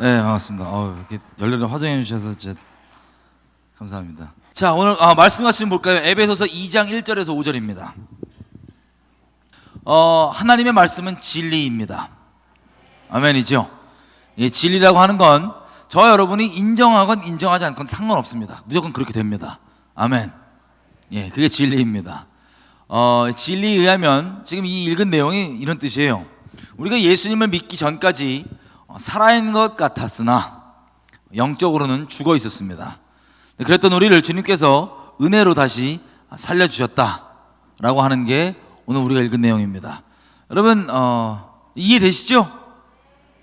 네, 반갑습니다. 이렇게 열렬히 화정해 주셔서 진짜 감사합니다. 자, 오늘 말씀 같이 볼까요? 에베소서 2장 1절에서 5절입니다. 하나님의 말씀은 진리입니다. 아멘이죠? 예, 진리라고 하는 건 저와 여러분이 인정하건 인정하지 않건 상관없습니다. 무조건 그렇게 됩니다. 아멘. 예, 그게 진리입니다. 진리에 의하면 지금 이 읽은 내용이 이런 뜻이에요. 우리가 예수님을 믿기 전까지 살아있는 것 같았으나 영적으로는 죽어 있었습니다. 그랬던 우리를 주님께서 은혜로 다시 살려주셨다라고 하는 게 오늘 우리가 읽은 내용입니다. 여러분 이해되시죠?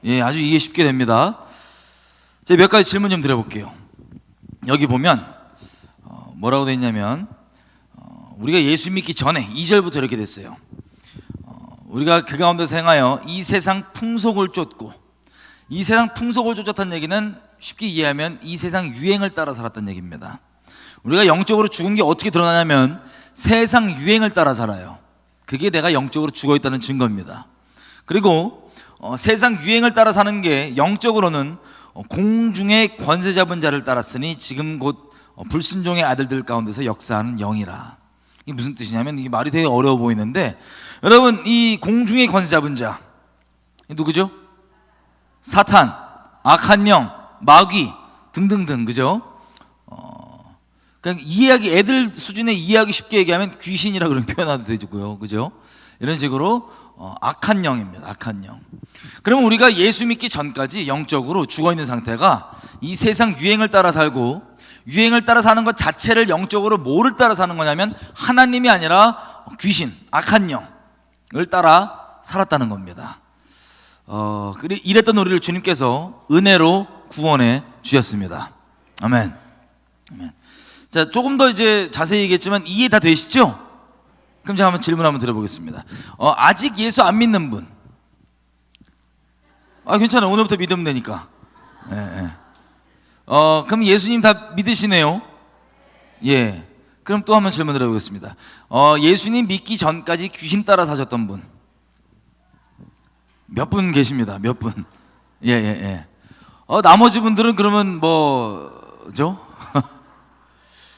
예, 아주 이해 쉽게 됩니다. 제가 몇 가지 질문 좀 드려볼게요. 여기 보면 뭐라고 되어 있냐면 우리가 예수 믿기 전에 2절부터 이렇게 됐어요. 우리가 그 가운데서 행하여 이 세상 풍속을 쫓고, 이 세상 풍속을 쫓았다는 얘기는 쉽게 이해하면 이 세상 유행을 따라 살았다는 얘기입니다. 우리가 영적으로 죽은 게 어떻게 드러나냐면 세상 유행을 따라 살아요. 그게 내가 영적으로 죽어 있다는 증거입니다. 그리고 세상 유행을 따라 사는 게 영적으로는 공중의 권세 잡은 자를 따랐으니 지금 곧 불순종의 아들들 가운데서 역사하는 영이라. 이게 무슨 뜻이냐면, 이게 말이 되게 어려워 보이는데, 여러분 이 공중의 권세 잡은 자 누구죠? 사탄, 악한 영, 마귀 등등등, 그죠? 그냥 이해하기, 애들 수준에 이해하기 쉽게 얘기하면 귀신이라 그런 표현해도 되고요, 그죠? 이런 식으로 악한 영입니다. 악한 영. 그러면 우리가 예수 믿기 전까지 영적으로 죽어 있는 상태가 이 세상 유행을 따라 살고, 유행을 따라 사는 것 자체를 영적으로 뭐를 따라 사는 거냐면 하나님이 아니라 귀신, 악한 영을 따라 살았다는 겁니다. 이랬던 우리를 주님께서 은혜로 구원해 주셨습니다. 아멘. 아멘. 자, 조금 더 이제 자세히 얘기했지만 이해 다 되시죠? 그럼 제가 한번 질문 한번 드려보겠습니다. 아직 예수 안 믿는 분? 괜찮아요. 오늘부터 믿으면 되니까. 예, 예. 그럼 예수님 다 믿으시네요? 예. 그럼 또 한번 질문 드려보겠습니다. 예수님 믿기 전까지 귀신 따라 사셨던 분? 몇 분 계십니다. 몇 분? 예, 예, 예. 나머지 분들은 그러면 뭐죠?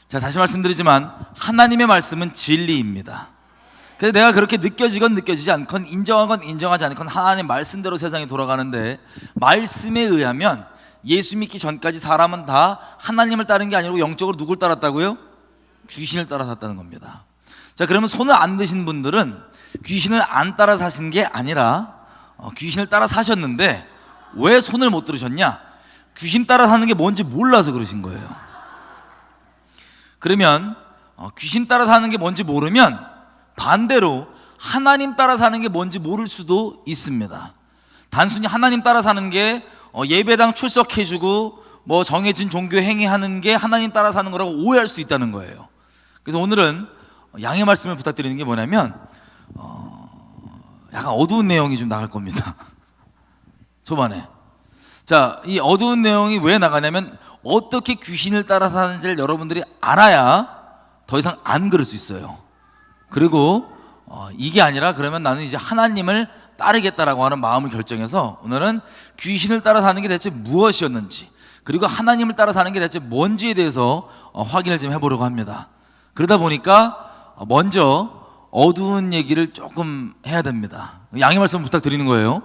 자, 다시 말씀드리지만 하나님의 말씀은 진리입니다. 그래서 내가 그렇게 느껴지건 느껴지지 않건, 인정하건 인정하지 않건 하나님 말씀대로 세상이 돌아가는데, 말씀에 의하면 예수 믿기 전까지 사람은 다 하나님을 따른 게 아니고 영적으로 누굴 따랐다고요? 귀신을 따라 샀다는 겁니다. 자, 그러면 손을 안 드신 분들은 귀신을 안 따라 사신 게 아니라 귀신을 따라 사셨는데 왜 손을 못 들으셨냐? 귀신 따라 사는 게 뭔지 몰라서 그러신 거예요. 그러면 귀신 따라 사는 게 뭔지 모르면 반대로 하나님 따라 사는 게 뭔지 모를 수도 있습니다. 단순히 하나님 따라 사는 게 예배당 출석해주고 뭐 정해진 종교 행위하는 게 하나님 따라 사는 거라고 오해할 수 있다는 거예요. 그래서 오늘은 양해 말씀을 부탁드리는 게 뭐냐면 약간 어두운 내용이 좀 나갈 겁니다. 초반에. 자, 이 어두운 내용이 왜 나가냐면 어떻게 귀신을 따라 사는지를 여러분들이 알아야 더 이상 안 그럴 수 있어요. 그리고 이게 아니라 그러면 나는 이제 하나님을 따르겠다라고 하는 마음을 결정해서 오늘은 귀신을 따라 사는 게 대체 무엇이었는지, 그리고 하나님을 따라 사는 게 대체 뭔지에 대해서 확인을 좀 해보려고 합니다. 그러다 보니까 먼저 어두운 얘기를 조금 해야 됩니다. 양해 말씀 부탁드리는 거예요.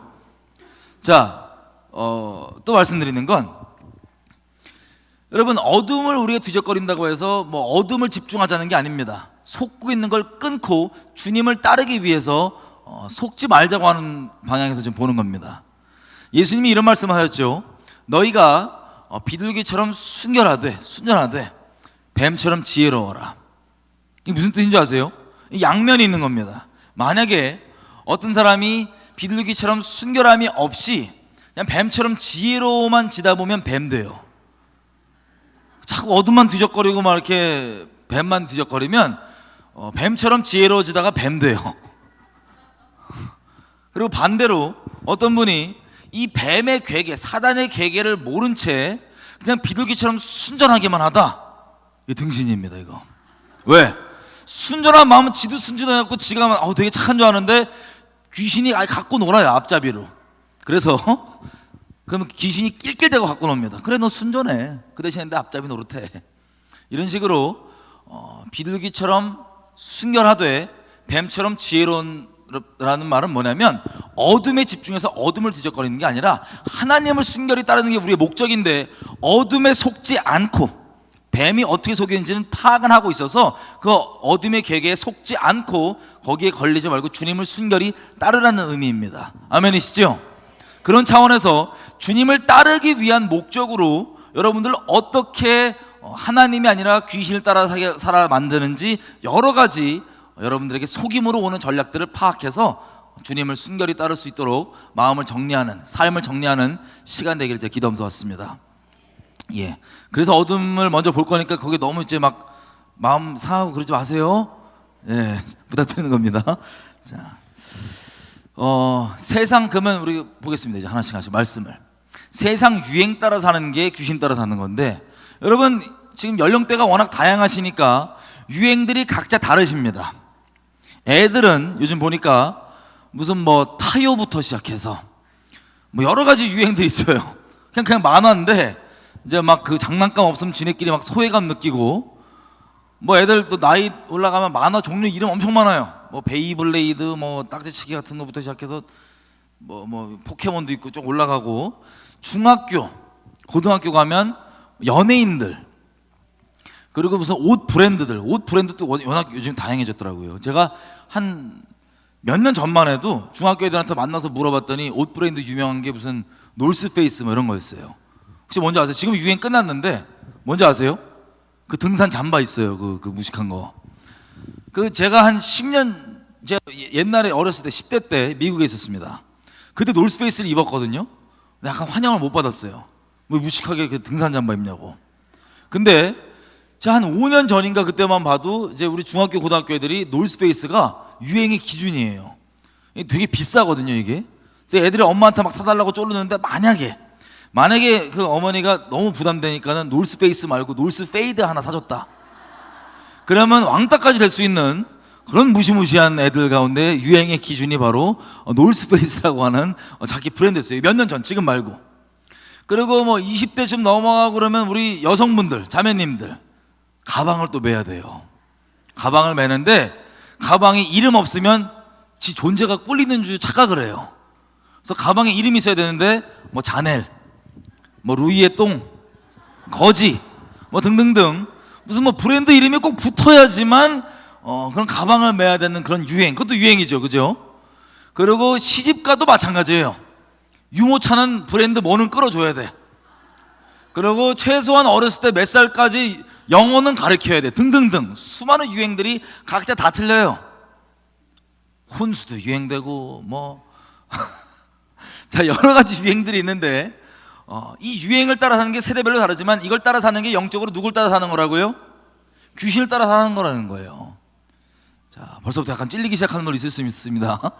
자, 또 말씀드리는 건, 여러분 어둠을 우리가 뒤적거린다고 해서 뭐 어둠을 집중하자는 게 아닙니다. 속고 있는 걸 끊고 주님을 따르기 위해서 속지 말자고 하는 방향에서 좀 보는 겁니다. 예수님이 이런 말씀을 하셨죠. 너희가 비둘기처럼 순결하되 뱀처럼 지혜로워라. 이게 무슨 뜻인 줄 아세요? 양면이 있는 겁니다. 만약에 어떤 사람이 비둘기처럼 순결함이 없이 그냥 뱀처럼 지혜로워만 지다 보면 뱀 돼요. 자꾸 어둠만 뒤적거리고 막 이렇게 뱀만 뒤적거리면 뱀처럼 지혜로워지다가 뱀 돼요. 그리고 반대로 어떤 분이 이 뱀의 괴계, 사단의 괴계를 모른 채 그냥 비둘기처럼 순전하게만 하다, 이게 등신입니다. 이거 왜? 순전한 마음은 지도 순전해갖고 지가 되게 착한 줄 아는데 귀신이 아예 갖고 놀아요, 앞잡이로. 그래서 그러면 귀신이 낄낄대고 갖고 놉니다. 그래 너 순전해. 그 대신에 내 앞잡이 노릇해. 이런 식으로 비둘기처럼 순결하되 뱀처럼 지혜로운라는 말은 뭐냐면 어둠에 집중해서 어둠을 뒤적거리는 게 아니라 하나님을 순결히 따르는 게 우리의 목적인데 어둠에 속지 않고 뱀이 어떻게 속이는지는 파악은 하고 있어서 그 어둠의 계계에 속지 않고 거기에 걸리지 말고 주님을 순결히 따르라는 의미입니다. 아멘이시죠? 그런 차원에서 주님을 따르기 위한 목적으로 여러분들 어떻게 하나님이 아니라 귀신을 따라 살아 만드는지 여러 가지 여러분들에게 속임으로 오는 전략들을 파악해서 주님을 순결히 따를 수 있도록 마음을 정리하는, 삶을 정리하는 시간 되기를 제가 기도하면서 왔습니다. 예. 그래서 어둠을 먼저 볼 거니까 거기 너무 이제 막 마음 상하고 그러지 마세요. 예. 부탁드리는 겁니다. 자, 세상 그러면 우리 보겠습니다. 이제 하나씩 말씀을. 세상 유행 따라 사는 게 귀신 따라 사는 건데, 여러분 지금 연령대가 워낙 다양하시니까 유행들이 각자 다르십니다. 애들은 요즘 보니까 무슨 뭐 타요부터 시작해서 뭐 여러 가지 유행들이 있어요. 그냥 만화인데 이제 막 그 장난감 없으면 지네끼리 막 소외감 느끼고, 뭐 애들 또 나이 올라가면 만화 종류 이름 엄청 많아요. 뭐 베이블레이드, 뭐 딱지치기 같은 거부터 시작해서 뭐 포켓몬도 있고 쭉 올라가고, 중학교, 고등학교 가면 연예인들, 그리고 무슨 옷 브랜드도 워낙 요즘 다양해졌더라고요. 제가 한 몇 년 전만 해도 중학교 애들한테 만나서 물어봤더니 옷 브랜드 유명한 게 무슨 놀스페이스 뭐 이런 거였어요. 혹시 뭔지 아세요? 지금 유행 끝났는데 뭔지 아세요? 그 등산 잠바 있어요. 그 무식한 거. 그 제가 한 10년, 제가 옛날에 어렸을 때 10대 때 미국에 있었습니다. 그때 놀스페이스를 입었거든요. 약간 환영을 못 받았어요. 뭐 무식하게 그 등산 잠바 입냐고. 근데 제가 한 5년 전인가 그때만 봐도 이제 우리 중학교 고등학교 애들이 놀스페이스가 유행의 기준이에요. 되게 비싸거든요 이게. 그래서 애들이 엄마한테 막 사달라고 쪼르는데 만약에 그 어머니가 너무 부담되니까는 놀스페이스 말고 놀스페이드 하나 사줬다, 그러면 왕따까지 될 수 있는 그런 무시무시한 애들 가운데 유행의 기준이 바로 놀스페이스라고 하는 자기 브랜드였어요. 몇 년 전, 지금 말고. 그리고 뭐 20대쯤 넘어가고 그러면 우리 여성분들, 자매님들 가방을 또 매야 돼요. 가방을 매는데 가방에 이름 없으면 지 존재가 꿀리는 줄 착각을 해요. 그래서 가방에 이름이 있어야 되는데 뭐 자넬, 뭐 루이의 똥, 거지, 뭐 등등등 무슨 뭐 브랜드 이름이 꼭 붙어야지만 그런 가방을 매야 되는 그런 유행, 그것도 유행이죠, 그죠? 그리고 시집가도 마찬가지예요. 유모차는 브랜드 뭐는 끌어줘야 돼. 그리고 최소한 어렸을 때 몇 살까지 영어는 가르쳐야 돼. 등등등 수많은 유행들이 각자 다 틀려요. 혼수도 유행되고 뭐 자, 여러 가지 유행들이 있는데 이 유행을 따라 사는 게 세대별로 다르지만 이걸 따라 사는 게 영적으로 누굴 따라 사는 거라고요? 귀신을 따라 사는 거라는 거예요. 자, 벌써부터 약간 찔리기 시작하는 걸 있을 수 있습니다.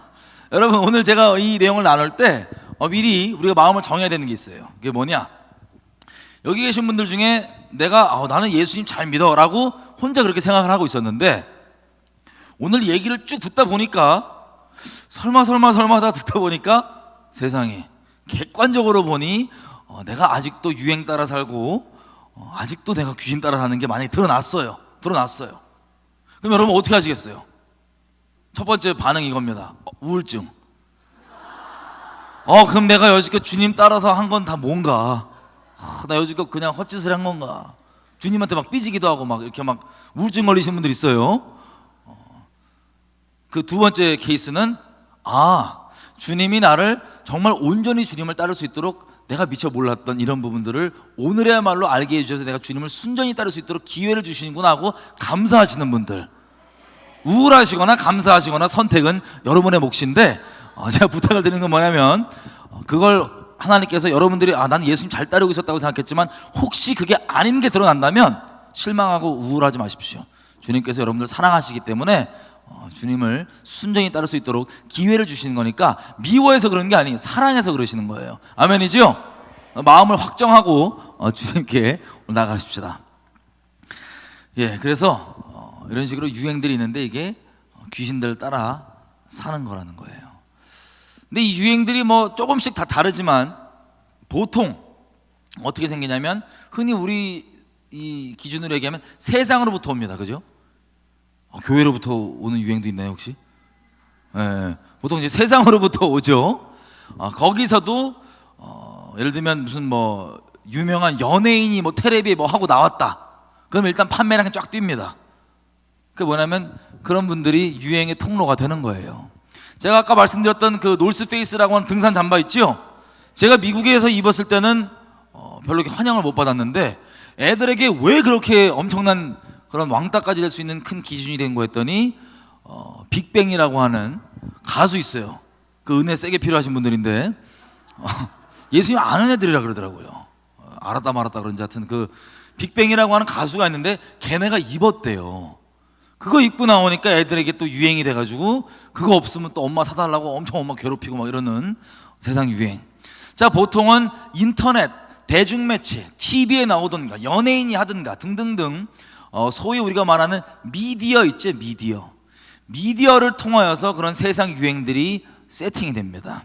여러분 오늘 제가 이 내용을 나눌 때 미리 우리가 마음을 정해야 되는 게 있어요. 그게 뭐냐? 여기 계신 분들 중에 내가 나는 예수님 잘 믿어 라고 혼자 그렇게 생각을 하고 있었는데, 오늘 얘기를 쭉 듣다 보니까 설마 하다 듣다 보니까 세상에 객관적으로 보니 내가 아직도 유행 따라 살고 아직도 내가 귀신 따라 사는 게 만약에 드러났어요. 그럼 여러분 어떻게 하시겠어요? 첫 번째 반응이 이겁니다. 우울증. 그럼 내가 여지껏 주님 따라서 한 건 다 뭔가? 나 여지껏 그냥 헛짓을 한 건가? 주님한테 막 삐지기도 하고 막 이렇게 막 우울증 걸리신 분들 있어요. 그 두 번째 케이스는 주님이 나를 정말 온전히 주님을 따를 수 있도록 내가 미처 몰랐던 이런 부분들을 오늘의야말로 알게 해주셔서 내가 주님을 순전히 따를 수 있도록 기회를 주시는구나 하고 감사하시는 분들. 우울하시거나 감사하시거나 선택은 여러분의 몫인데 제가 부탁을 드리는 건 뭐냐면 그걸 하나님께서 여러분들이 나는 예수님 잘 따르고 있었다고 생각했지만 혹시 그게 아닌 게 드러난다면 실망하고 우울하지 마십시오. 주님께서 여러분들 사랑하시기 때문에 주님을 순전히 따를 수 있도록 기회를 주시는 거니까 미워해서 그러는 게 아니에요. 사랑해서 그러시는 거예요. 아멘이죠? 마음을 확정하고 주님께 나가십시다. 예, 그래서 이런 식으로 유행들이 있는데 이게 귀신들을 따라 사는 거라는 거예요. 근데 이 유행들이 뭐 조금씩 다 다르지만 보통 어떻게 생기냐면 흔히 우리 이 기준으로 얘기하면 세상으로부터 옵니다. 그죠? 교회로부터 오는 유행도 있나요 혹시? 예, 보통 이제 세상으로부터 오죠. 거기서도 예를 들면 무슨 뭐 유명한 연예인이 뭐 텔레비에 뭐 하고 나왔다. 그럼 일단 판매량이 쫙 뜁니다. 그게 뭐냐면 그런 분들이 유행의 통로가 되는 거예요. 제가 아까 말씀드렸던 그 노스페이스라고 하는 등산 잠바 있죠? 제가 미국에서 입었을 때는 별로 이렇게 환영을 못 받았는데 애들에게 왜 그렇게 엄청난 그런 왕따까지 될 수 있는 큰 기준이 된 거였더니 빅뱅이라고 하는 가수 있어요. 그 은혜 세게 필요하신 분들인데 예수님 아는 애들이라 그러더라고요. 알았다 말았다 그런지 하여튼 그 빅뱅이라고 하는 가수가 있는데 걔네가 입었대요. 그거 입고 나오니까 애들에게 또 유행이 돼가지고 그거 없으면 또 엄마 사달라고 엄청 엄마 괴롭히고 막 이러는 세상 유행. 자, 보통은 인터넷, 대중매체, TV에 나오던가 연예인이 하든가 등등등 소위 우리가 말하는 미디어 있죠. 미디어를 통하여서 그런 세상 유행들이 세팅이 됩니다.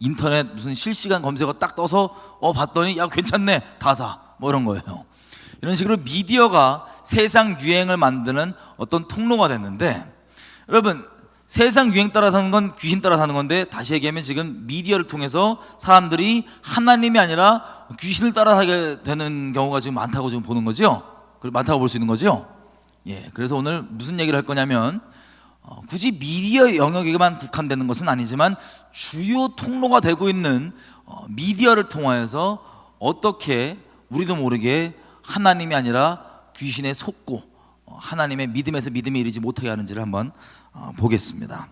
인터넷 무슨 실시간 검색어 딱 떠서 봤더니 야 괜찮네 다 사 뭐 이런 거예요. 이런 식으로 미디어가 세상 유행을 만드는 어떤 통로가 됐는데, 여러분 세상 유행 따라 사는 건 귀신 따라 사는 건데, 다시 얘기하면 지금 미디어를 통해서 사람들이 하나님이 아니라 귀신을 따라하게 되는 경우가 지금 많다고 지금 보는 거죠. 많다고 볼 수 있는 거죠. 예, 그래서 오늘 무슨 얘기를 할 거냐면 굳이 미디어 영역에만 국한되는 것은 아니지만 주요 통로가 되고 있는 미디어를 통하여서 어떻게 우리도 모르게 하나님이 아니라 귀신에 속고 하나님의 믿음에서 믿음에 이르지 못하게 하는지를 한번 보겠습니다.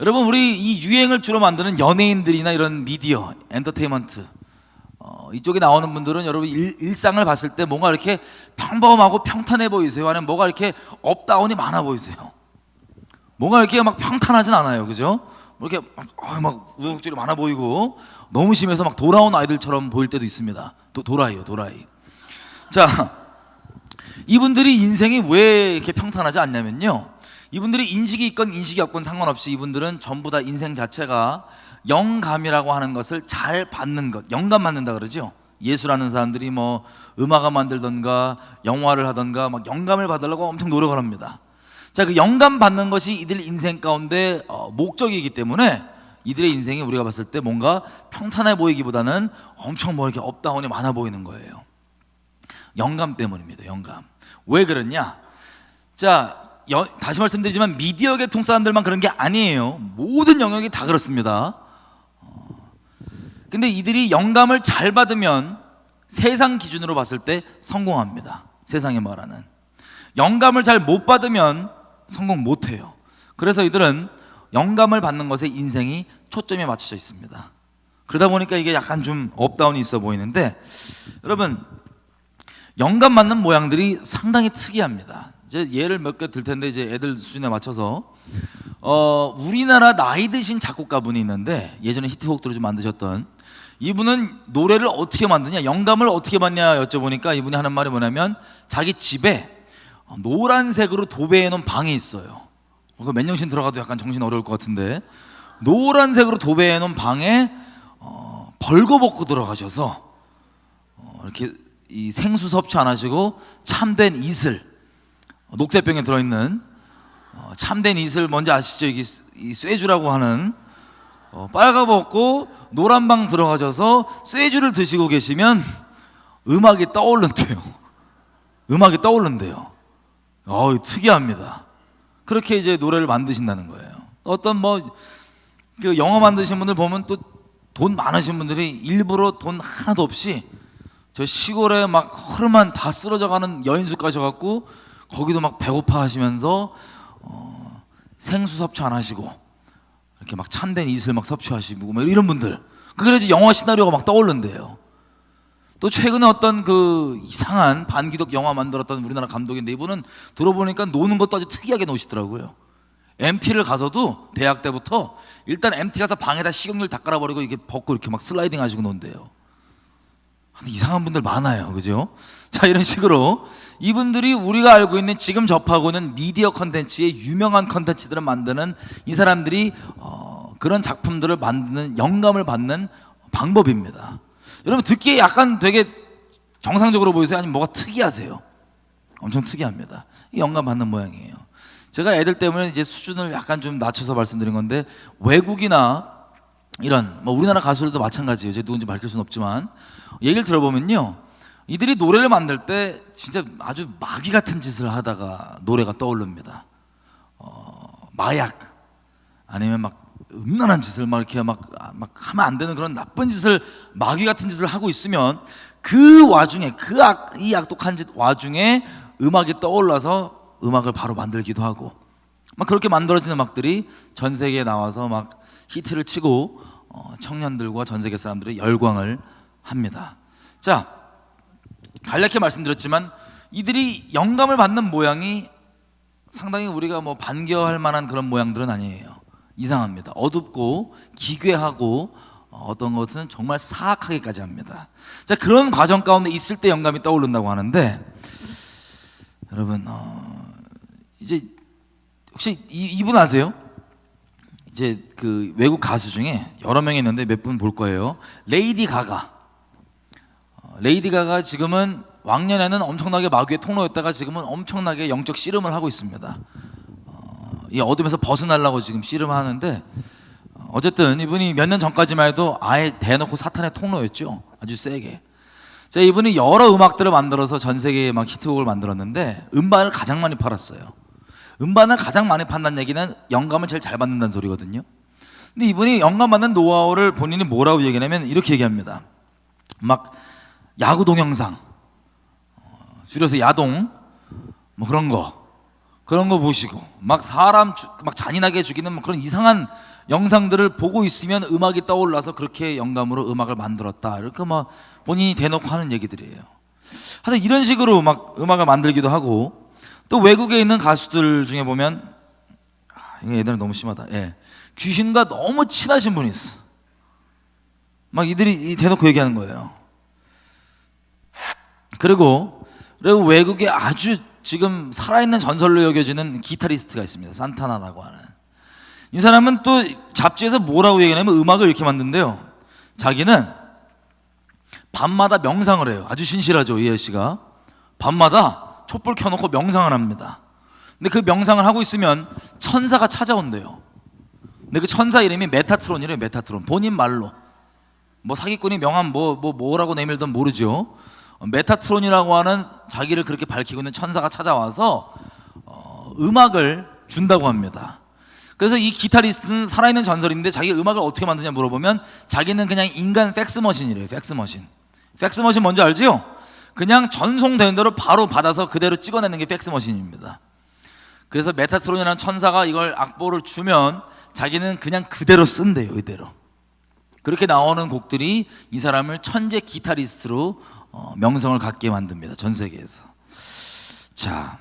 여러분, 우리 이 유행을 주로 만드는 연예인들이나 이런 미디어, 엔터테인먼트 이쪽에 나오는 분들은 여러분 일상을 봤을 때 뭔가 이렇게 평범하고 평탄해 보이세요? 아니면 뭐가 이렇게 업다운이 많아 보이세요? 뭔가 이렇게 막 평탄하진 않아요, 그죠? 이렇게 막 우여곡절이 많아 보이고 너무 심해서 막 돌아온 아이들처럼 보일 때도 있습니다. 도라이요. 자, 이분들이 인생이 왜 이렇게 평탄하지 않냐면요, 이분들이 인식이 있건 인식이 없건 상관없이 이분들은 전부 다 인생 자체가 영감이라고 하는 것을 잘 받는 것, 영감 받는다 그러죠. 예술하는 사람들이 뭐 음악을 만들던가 영화를 하던가 막 영감을 받으려고 엄청 노력을 합니다. 자, 그 영감 받는 것이 이들 인생 가운데 목적이기 때문에 이들의 인생이 우리가 봤을 때 뭔가 평탄해 보이기보다는 엄청 뭐 이렇게 업다운이 많아 보이는 거예요. 영감 때문입니다. 영감. 왜 그러냐? 자, 다시 말씀드리지만 미디어 계통 사람들만 그런 게 아니에요. 모든 영역이 다 그렇습니다. 근데 이들이 영감을 잘 받으면 세상 기준으로 봤을 때 성공합니다. 세상에 말하는. 영감을 잘 못 받으면 성공 못 해요. 그래서 이들은 영감을 받는 것에 인생이 초점이 맞춰져 있습니다. 그러다 보니까 이게 약간 좀 업다운이 있어 보이는데, 여러분 영감 받는 모양들이 상당히 특이합니다. 이제 예를 몇 개 들 텐데 이제 애들 수준에 맞춰서 우리나라 나이 드신 작곡가분이 있는데 예전에 히트곡들을 좀 만드셨던 이분은 노래를 어떻게 만드냐, 영감을 어떻게 받냐 여쭤보니까 이분이 하는 말이 뭐냐면 자기 집에 노란색으로 도배해 놓은 방이 있어요. 몇 년씩 들어가도 약간 정신 어려울 것 같은데, 노란색으로 도배해 놓은 방에 벌거벗고 들어가셔서 이렇게 이 생수 섭취 안 하시고 참된 이슬, 녹색병에 들어있는 참된 이슬 뭔지 아시죠? 이게 이 쇠주라고 하는 빨가벗고 노란 방 들어가셔서 쇠주를 드시고 계시면 음악이 떠오른대요. 음악이 떠오른대요. 특이합니다. 그렇게 이제 노래를 만드신다는 거예요. 어떤 그 영화 만드신 분들 보면 또 돈 많으신 분들이 일부러 돈 하나도 없이 저 시골에 막 허름한 다 쓰러져가는 여인숙 가셔갖고 거기도 막 배고파 하시면서 생수 섭취 안 하시고 이렇게 막 참된 이슬 막 섭취하시고 막 이런 분들, 그래야지 영화 시나리오가 막 떠오른대요. 또 최근에 어떤 그 이상한 반기독 영화 만들었던 우리나라 감독인데 이분은 들어보니까 노는 것도 아주 특이하게 노시더라고요. MT를 가서도 대학 때부터 일단 MT 가서 방에다 식용유 다 깔아버리고 이렇게 벗고 이렇게 막 슬라이딩 하시고 논대요. 이상한 분들 많아요, 그죠? 자, 이런 식으로 이분들이 우리가 알고 있는 지금 접하고 있는 미디어 컨텐츠의 유명한 컨텐츠들을 만드는 이 사람들이 그런 작품들을 만드는 영감을 받는 방법입니다. 여러분 듣기에 약간 되게 정상적으로 보이세요? 아니면 뭐가 특이하세요? 엄청 특이합니다. 이 영감 받는 모양이에요. 제가 애들 때문에 이제 수준을 약간 좀 낮춰서 말씀드린 건데, 외국이나 이런 뭐 우리나라 가수들도 마찬가지예요. 제가 누군지 밝힐 수는 없지만 얘기를 들어보면요, 이들이 노래를 만들 때 진짜 아주 마귀 같은 짓을 하다가 노래가 떠오릅니다. 마약 아니면 막 음란한 짓을 막 이렇게 막 하면 안 되는 그런 나쁜 짓을, 마귀 같은 짓을 하고 있으면 그 와중에 이 악독한 짓 와중에 음악이 떠올라서 음악을 바로 만들기도 하고, 막 그렇게 만들어진 음악들이 전 세계에 나와서 막 히트를 치고 청년들과 전 세계 사람들의 열광을 합니다. 자, 간략히 말씀드렸지만 이들이 영감을 받는 모양이 상당히 우리가 뭐 반겨할 만한 그런 모양들은 아니에요. 이상합니다. 어둡고 기괴하고 어떤 것은 정말 사악하게까지 합니다. 자, 그런 과정 가운데 있을 때 영감이 떠오른다고 하는데, 여러분 이제 혹시 이분 아세요? 이제 그 외국 가수 중에 여러 명이 있는데 몇 분 볼 거예요. 레이디 가가. 레이디 가가 지금은 왕년에는 엄청나게 마귀의 통로였다가 지금은 엄청나게 영적 씨름을 하고 있습니다. 이 어둠에서 벗어나려고 지금 씨름을 하는데, 어쨌든 이분이 몇 년 전까지만 해도 아예 대놓고 사탄의 통로였죠. 아주 세게. 자, 이분이 여러 음악들을 만들어서 전 세계에 막 히트곡을 만들었는데 음반을 가장 많이 팔았어요. 음반을 가장 많이 판다는 얘기는 영감을 제일 잘 받는다는 소리거든요. 근데 이분이 영감 받는 노하우를 본인이 뭐라고 얘기하냐면 이렇게 얘기합니다. 막 야구 동영상, 줄여서 야동, 뭐 그런 거 보시고 막 사람 막 잔인하게 죽이는 뭐 그런 이상한 영상들을 보고 있으면 음악이 떠올라서 그렇게 영감으로 음악을 만들었다, 이렇게 막 본인이 대놓고 하는 얘기들이에요. 하여튼 이런 식으로 막 음악을 만들기도 하고, 또 외국에 있는 가수들 중에 보면 이게 얘들은 너무 심하다. 예. 귀신과 너무 친하신 분이 있어. 막 이들이 대놓고 얘기하는 거예요. 그리고 외국에 아주 지금 살아있는 전설로 여겨지는 기타리스트가 있습니다. 산타나라고 하는. 이 사람은 또 잡지에서 뭐라고 얘기하냐면 음악을 이렇게 만든대요. 자기는 밤마다 명상을 해요. 아주 신실하죠, 이 아저씨가. 밤마다 촛불 켜놓고 명상을 합니다. 근데 그 명상을 하고 있으면 천사가 찾아온대요. 근데 그 천사 이름이 메타트론이래요. 메타트론. 본인 말로. 뭐 사기꾼이 명함 뭐라고 내밀든 모르죠. 메타트론이라고 하는 자기를 그렇게 밝히고 있는 천사가 찾아와서 음악을 준다고 합니다. 그래서 이 기타리스트는 살아있는 전설인데 자기 음악을 어떻게 만드냐 물어보면 자기는 그냥 인간 팩스머신이래요. 팩스머신. 팩스머신 뭔지 알지요? 그냥 전송되는 대로 바로 받아서 그대로 찍어내는 게 팩스머신입니다. 그래서 메타트론이라는 천사가 이걸 악보를 주면 자기는 그냥 그대로 쓴대요. 이대로. 그렇게 나오는 곡들이 이 사람을 천재 기타리스트로 명성을 갖게 만듭니다. 전 세계에서. 자,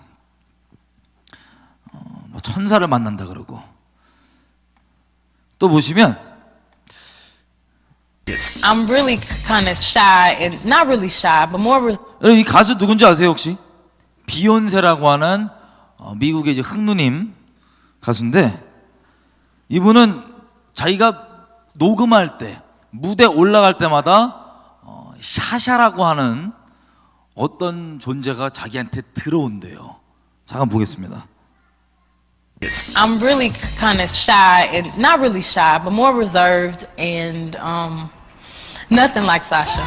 뭐 천사를 만난다 그러고, 또 보시면 I'm really kind of shy and not really shy, but more. 여러분 이 가수 누군지 아세요 혹시? 비욘세라고 하는 미국의 이제 흑누님 가수인데, 이분은 자기가 녹음할 때 무대 올라갈 때마다 샤샤라고 하는 어떤 존재가 자기한테 들어온대요. 잠깐 보겠습니다. I'm really kind of shy and not really shy, but more reserved and nothing like Sasha.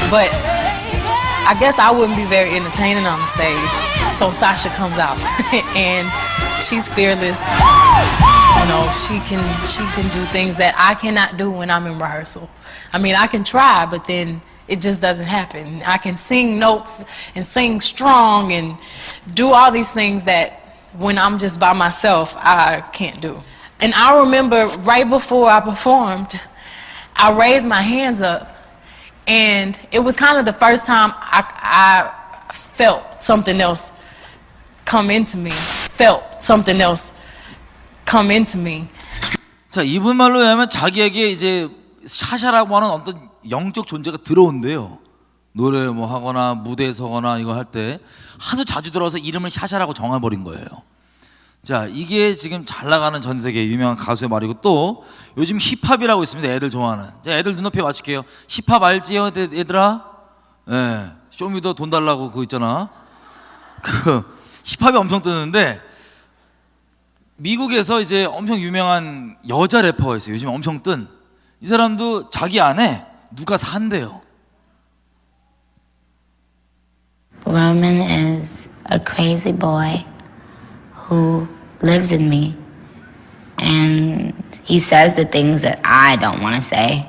But I guess I wouldn't be very entertaining on the stage, so Sasha comes out and she's fearless. You know, she can do things that I cannot do when I'm in rehearsal. I mean, I can try, but then it just doesn't happen. I can sing notes and sing strong and do all these things that when I'm just by myself, I can't do. And I remember right before I performed, I raised my hands up, and it was kind of the first time I felt something else come into me. Felt something else come into me. 자, 이분 말로 하면 자기에게 이제 샤샤라고 하는 어떤 영적 존재가 들어온대요. 노래 뭐 하거나 무대에 서거나 이거 할 때 하도 자주 들어와서 이름을 샤샤라고 정해버린 거예요. 자, 이게 지금 잘 나가는 전 세계 유명한 가수의 말이고, 또 요즘 힙합이라고 있습니다. 애들 좋아하는. 자, 애들 눈높이 맞출게요. 힙합 알지요, 얘들아? 예. 쇼미더 돈 달라고 그거 있잖아. 그 힙합이 엄청 뜨는데, 미국에서 이제 엄청 유명한 여자 래퍼가 있어요. 요즘 엄청 뜬. 이 사람도 자기 안에 누가 산대요. Roman is a crazy boy who lives in me. And he says the things that I don't want to say.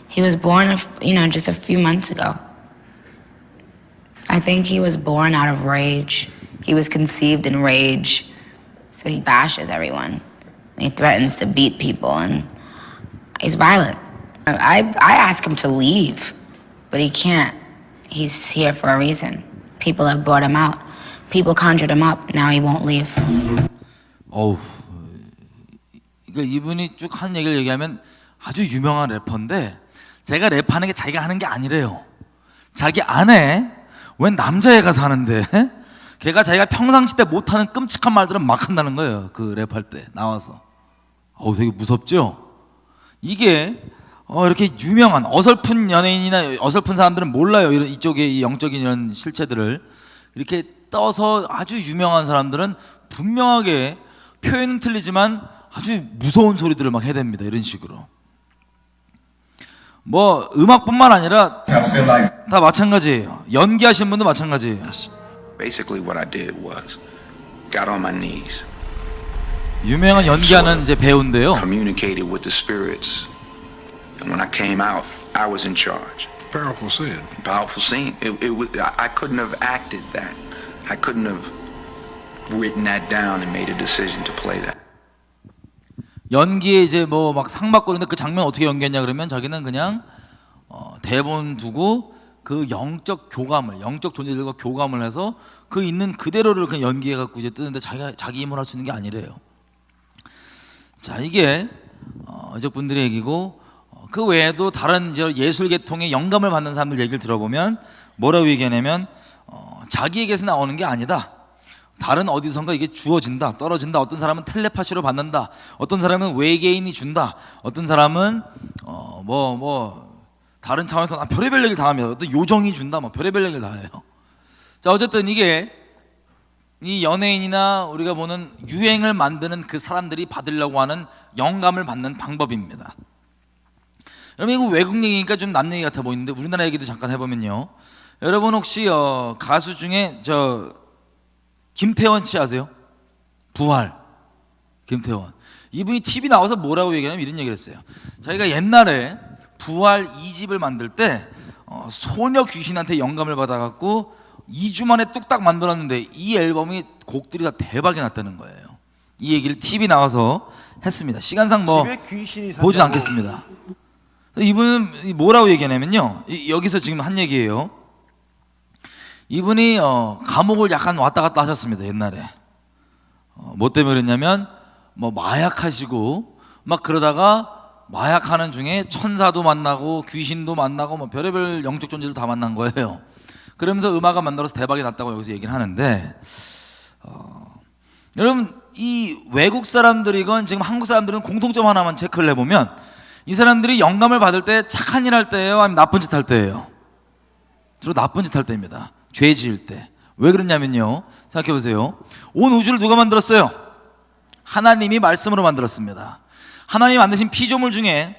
He was born, just a few months ago. I think he was born out of rage. He was conceived in rage. So he bashes everyone. He threatens to beat people, and he's violent. I ask him to leave, but he can't. He's here for a reason. People have brought him out. People conjured him up. Now he won't leave. 어우, 그러니까 이분이 쭉 한 얘기를 얘기하면 아주 유명한 래퍼인데, 제가 랩하는 게 자기가 하는 게 아니래요. 자기 안에 웬 남자애가 사는데 걔가 자기가 평상시 때 못하는 끔찍한 말들은 막 한다는 거예요. 그 랩할 때 나와서. 되게 무섭죠? 이게 이렇게 유명한 어설픈 연예인이나 어설픈 사람들은 몰라요. 이런 이쪽의 이 영적인 이런 실체들을. 이렇게 떠서 아주 유명한 사람들은 분명하게 표현은 틀리지만 아주 무서운 소리들을 막 해댑니다. 이런 식으로. 뭐 음악뿐만 아니라 다 마찬가지예요. 연기하신 분도 마찬가지예요. Basically what I did was got on my knees. 유명한 연기하는 이제 배우인데요. Communicated with the spirits. And when I came out, I was in charge. Powerful scene. Powerful scene. It was, I couldn't have acted that. I couldn't have written that down and made a decision to play that. 연기에 이제 뭐 막 상 받고 있는데 그 장면 어떻게 연기했냐 그러면 자기는 그냥 대본 두고 그 영적 교감을, 영적 존재들과 교감을 해서 그 있는 그대로를 그냥 연기해 갖고 이제 뜨는데 자기 힘으로 할 수 있는 게 아니래요. 자, 이게 이쪽 분들의 얘기고, 그 외에도 다른 이제 예술 계통의 영감을 받는 사람들 얘기를 들어보면 뭐라고 얘기하냐면 자기에게서 나오는 게 아니다. 다른 어디선가 이게 주어진다, 떨어진다. 어떤 사람은 텔레파시로 받는다. 어떤 사람은 외계인이 준다. 어떤 사람은 다른 차원에서 별의별 얘기를 다 합니다. 어떤 요정이 준다. 뭐 별의별 얘기를 다 해요. 자, 어쨌든 이게 이 연예인이나 우리가 보는 유행을 만드는 그 사람들이 받으려고 하는 영감을 받는 방법입니다. 여러분, 이거 외국 얘기니까 좀 남 얘기 같아 보이는데 우리나라 얘기도 잠깐 해보면요. 여러분 혹시 가수 중에 김태원 씨 아세요? 부활 김태원. 이분이 TV 나와서 뭐라고 얘기하냐면 이런 얘기를 했어요. 자기가 옛날에 부활 2집을 만들 때 소녀 귀신한테 영감을 받아갖고 2주 만에 뚝딱 만들었는데 이 앨범이 곡들이 다 대박이 났다는 거예요. 이 얘기를 TV 나와서 했습니다. 시간상 뭐 보진 않겠습니다. 이분은 뭐라고 얘기하냐면요, 여기서 지금 한 얘기예요. 이분이 감옥을 약간 왔다 갔다 하셨습니다. 옛날에 뭐 때문에 그랬냐면 뭐 마약하시고 막 그러다가 마약하는 중에 천사도 만나고 귀신도 만나고 뭐 별의별 영적 존재들 다 만난 거예요. 그러면서 음악을 만들어서 대박이 났다고 여기서 얘기를 하는데, 여러분 이 외국 사람들이건 지금 한국 사람들은 공통점 하나만 체크를 해보면 이 사람들이 영감을 받을 때 착한 일 할 때예요, 아니면 나쁜 짓 할 때예요? 주로 나쁜 짓 할 때입니다. 죄 지을 때. 왜 그러냐면요, 생각해 보세요. 온 우주를 누가 만들었어요? 하나님이 말씀으로 만들었습니다. 하나님이 만드신 피조물 중에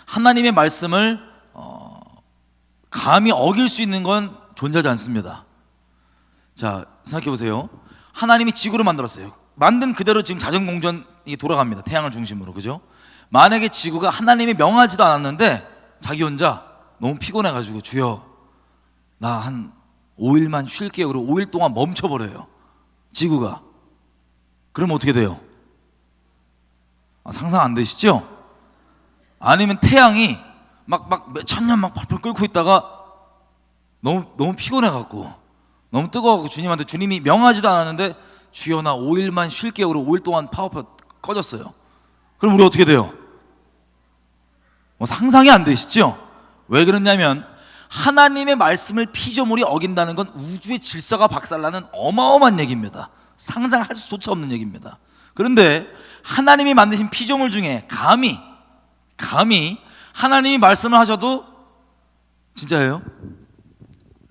하나님의 말씀을 감히 어길 수 있는 건 존재하지 않습니다. 자, 생각해 보세요. 하나님이 지구를 만들었어요. 만든 그대로 지금 자전공전이 돌아갑니다. 태양을 중심으로. 그죠? 만약에 지구가 하나님이 명하지도 않았는데 자기 혼자 너무 피곤해가지고 주여 나 한 5일만 쉴게요. 그리고 5일 동안 멈춰버려요, 지구가. 그러면 어떻게 돼요? 상상 안 되시죠? 아니면 태양이 막 몇천 년 막 펄펄 끓고 있다가 너무 피곤해갖고 너무 뜨거워갖고 주님한테, 주님이 명하지도 않았는데 주여 나 5일만 쉴게요. 그리고 5일 동안 파워가 꺼졌어요. 그럼 우리 어떻게 돼요? 상상이 안 되시죠? 왜 그러냐면 하나님의 말씀을 피조물이 어긴다는 건 우주의 질서가 박살나는 어마어마한 얘기입니다. 상상할 수조차 없는 얘기입니다. 그런데 하나님이 만드신 피조물 중에 감히 하나님이 말씀을 하셔도 진짜예요?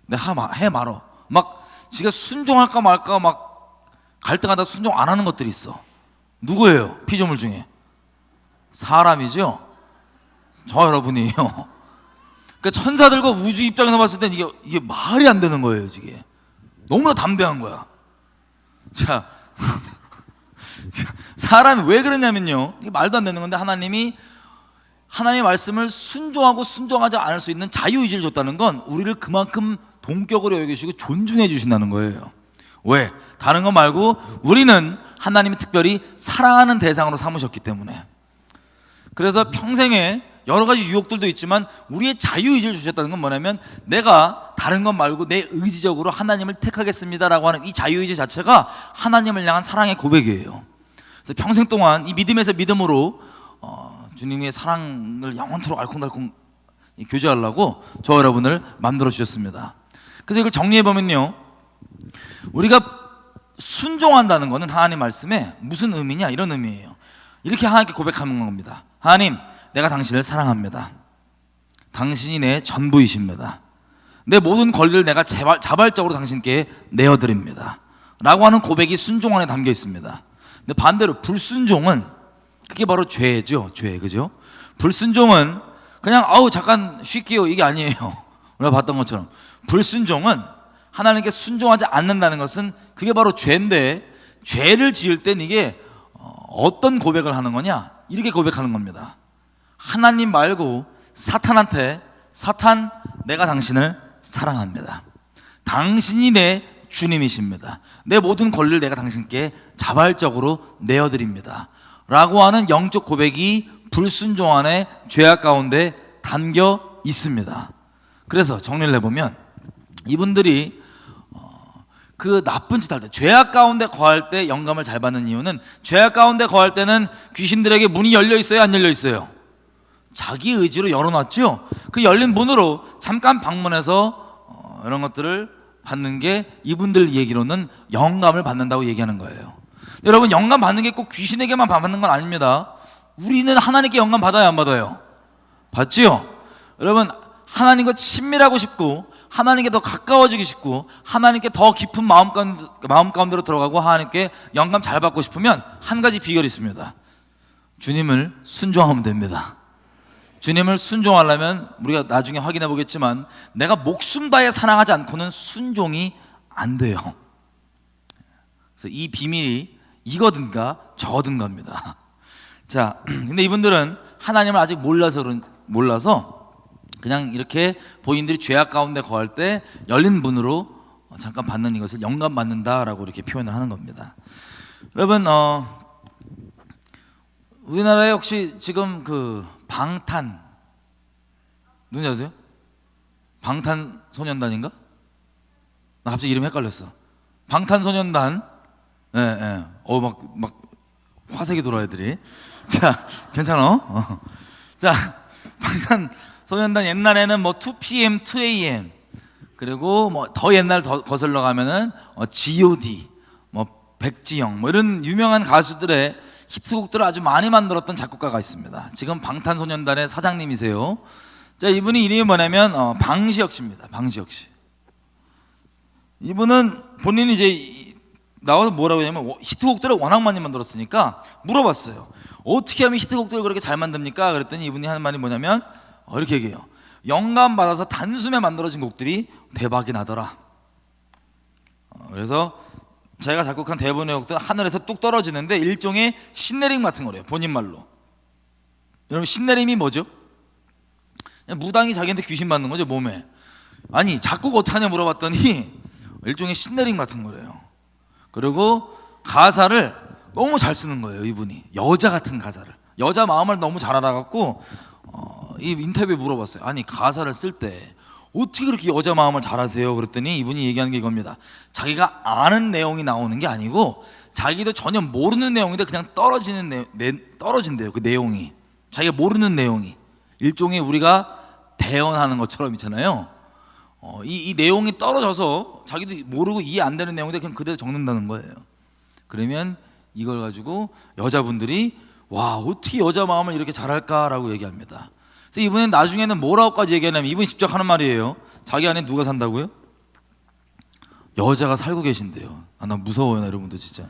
네, 해 말어. 막 지가 순종할까 말까 막 갈등하다 순종 안 하는 것들이 있어. 누구예요? 피조물 중에 사람이죠. 저 여러분이에요. 그러니까 천사들과 우주 입장에서 봤을 땐 이게 말이 안 되는 거예요. 이게 너무나 담대한 거야. 자, 사람이 왜 그러냐면요, 이게 말도 안 되는 건데 하나님의 말씀을 순종하고 순종하지 않을 수 있는 자유의지를 줬다는 건 우리를 그만큼 동격으로 여기시고 존중해 주신다는 거예요. 왜? 다른 거 말고 우리는 하나님이 특별히 사랑하는 대상으로 삼으셨기 때문에. 그래서 평생에 여러 가지 유혹들도 있지만 우리의 자유의지를 주셨다는 건 뭐냐면 내가 다른 것 말고 내 의지적으로 하나님을 택하겠습니다라고 하는 이 자유의지 자체가 하나님을 향한 사랑의 고백이에요. 그래서 평생 동안 이 믿음에서 믿음으로 주님의 사랑을 영원토록 알콩달콩 교제하려고 저 여러분을 만들어 주셨습니다. 그래서 이걸 정리해 보면요, 우리가 순종한다는 것은 하나님 말씀에 무슨 의미냐, 이런 의미예요. 이렇게 하나님께 고백하는 겁니다. 하나님, 내가 당신을 사랑합니다. 당신이 내 전부이십니다. 내 모든 권리를 내가 자발적으로 당신께 내어드립니다 라고 하는 고백이 순종 안에 담겨 있습니다. 근데 반대로 불순종은, 그게 바로 죄죠. 죄, 그죠? 불순종은 그냥 잠깐 쉴게요 이게 아니에요. 우리가 봤던 것처럼 불순종은 하나님께 순종하지 않는다는 것은 그게 바로 죄인데, 죄를 지을 땐 이게 어떤 고백을 하는 거냐, 이렇게 고백하는 겁니다. 하나님 말고 사탄한테, 사탄, 내가 당신을 사랑합니다. 당신이 내 주님이십니다. 내 모든 권리를 내가 당신께 자발적으로 내어드립니다 라고 하는 영적 고백이 불순종 안에 죄악 가운데 담겨 있습니다. 그래서 정리를 해보면 이분들이 그 나쁜 짓 할 때, 죄악 가운데 거할 때 영감을 잘 받는 이유는, 죄악 가운데 거할 때는 귀신들에게 문이 열려 있어요, 안 열려 있어요? 자기 의지로 열어놨죠. 그 열린 문으로 잠깐 방문해서 이런 것들을 받는 게 이분들 얘기로는 영감을 받는다고 얘기하는 거예요. 여러분, 영감 받는 게 꼭 귀신에게만 받는 건 아닙니다. 우리는 하나님께 영감 받아요, 안 받아요? 받지요? 여러분, 하나님과 친밀하고 싶고 하나님께 더 가까워지고 싶고 하나님께 더 깊은 마음 가운데로 들어가고 하나님께 영감 잘 받고 싶으면 한 가지 비결이 있습니다. 주님을 순종하면 됩니다. 주님을 순종하려면 우리가 나중에 확인해 보겠지만 내가 목숨 다해 사랑하지 않고는 순종이 안 돼요. 그래서 이 비밀이 이거든가 저거든가입니다. 자, 근데 이분들은 하나님을 아직 몰라서 그냥 이렇게 본인들이 죄악 가운데 거할 때 열린 문으로 잠깐 받는 이것을 영감 받는다라고 이렇게 표현을 하는 겁니다. 여러분, 우리나라에 혹시 지금 그 방탄 누군지 아세요? 방탄소년단인가? 나 갑자기 이름 헷갈렸어. 방탄소년단. 예. 막 화색이 돌아 애들이. 자, 괜찮아? 자, 방탄소년단 옛날에는 뭐 2PM, 2AM 그리고 뭐 더 옛날 더 거슬러 가면은 G.O.D, 뭐 백지영 뭐 이런 유명한 가수들의 히트곡들을 아주 많이 만들었던 작곡가가 있습니다. 지금 방탄소년단의 사장님이세요. 자, 이분이 이름이 뭐냐면 방시혁 씨입니다. 방시혁 씨. 이분은 본인이 이제 나와서 뭐라고 하냐면 히트곡들을 워낙 많이 만들었으니까 물어봤어요. 어떻게 하면 히트곡들을 그렇게 잘 만듭니까? 그랬더니 이분이 하는 말이 뭐냐면 이렇게 얘기해요. 영감 받아서 단숨에 만들어진 곡들이 대박이 나더라. 그래서 자기가 작곡한 대본의 곡도 하늘에서 뚝 떨어지는데 일종의 신내림 같은 거래요. 본인 말로. 여러분, 신내림이 뭐죠? 그냥 무당이 자기한테 귀신 받는 거죠, 몸에. 아니, 작곡 어떻게 하냐 물어봤더니 일종의 신내림 같은 거래요. 그리고 가사를 너무 잘 쓰는 거예요, 이분이. 여자 같은 가사를. 여자 마음을 너무 잘 알아갖고 이 인터뷰에 물어봤어요. 아니, 가사를 쓸 때 어떻게 그렇게 여자 마음을 잘 아세요? 그랬더니 이분이 얘기하는 게 이겁니다. 자기가 아는 내용이 나오는 게 아니고 자기도 전혀 모르는 내용인데 그냥 떨어진대요, 그 내용이. 자기가 모르는 내용이. 일종의 우리가 대언하는 것처럼 있잖아요. 이 내용이 떨어져서 자기도 모르고 이해 안 되는 내용인데 그냥 그대로 적는다는 거예요. 그러면 이걸 가지고 여자분들이 와, 어떻게 여자 마음을 이렇게 잘할까라고 얘기합니다. 그래서 이분은 나중에는 뭐라고까지 얘기하냐면, 이분이 직접 하는 말이에요. 자기 안에 누가 산다고요? 여자가 살고 계신대요. 아, 나 무서워요, 여러분들 진짜.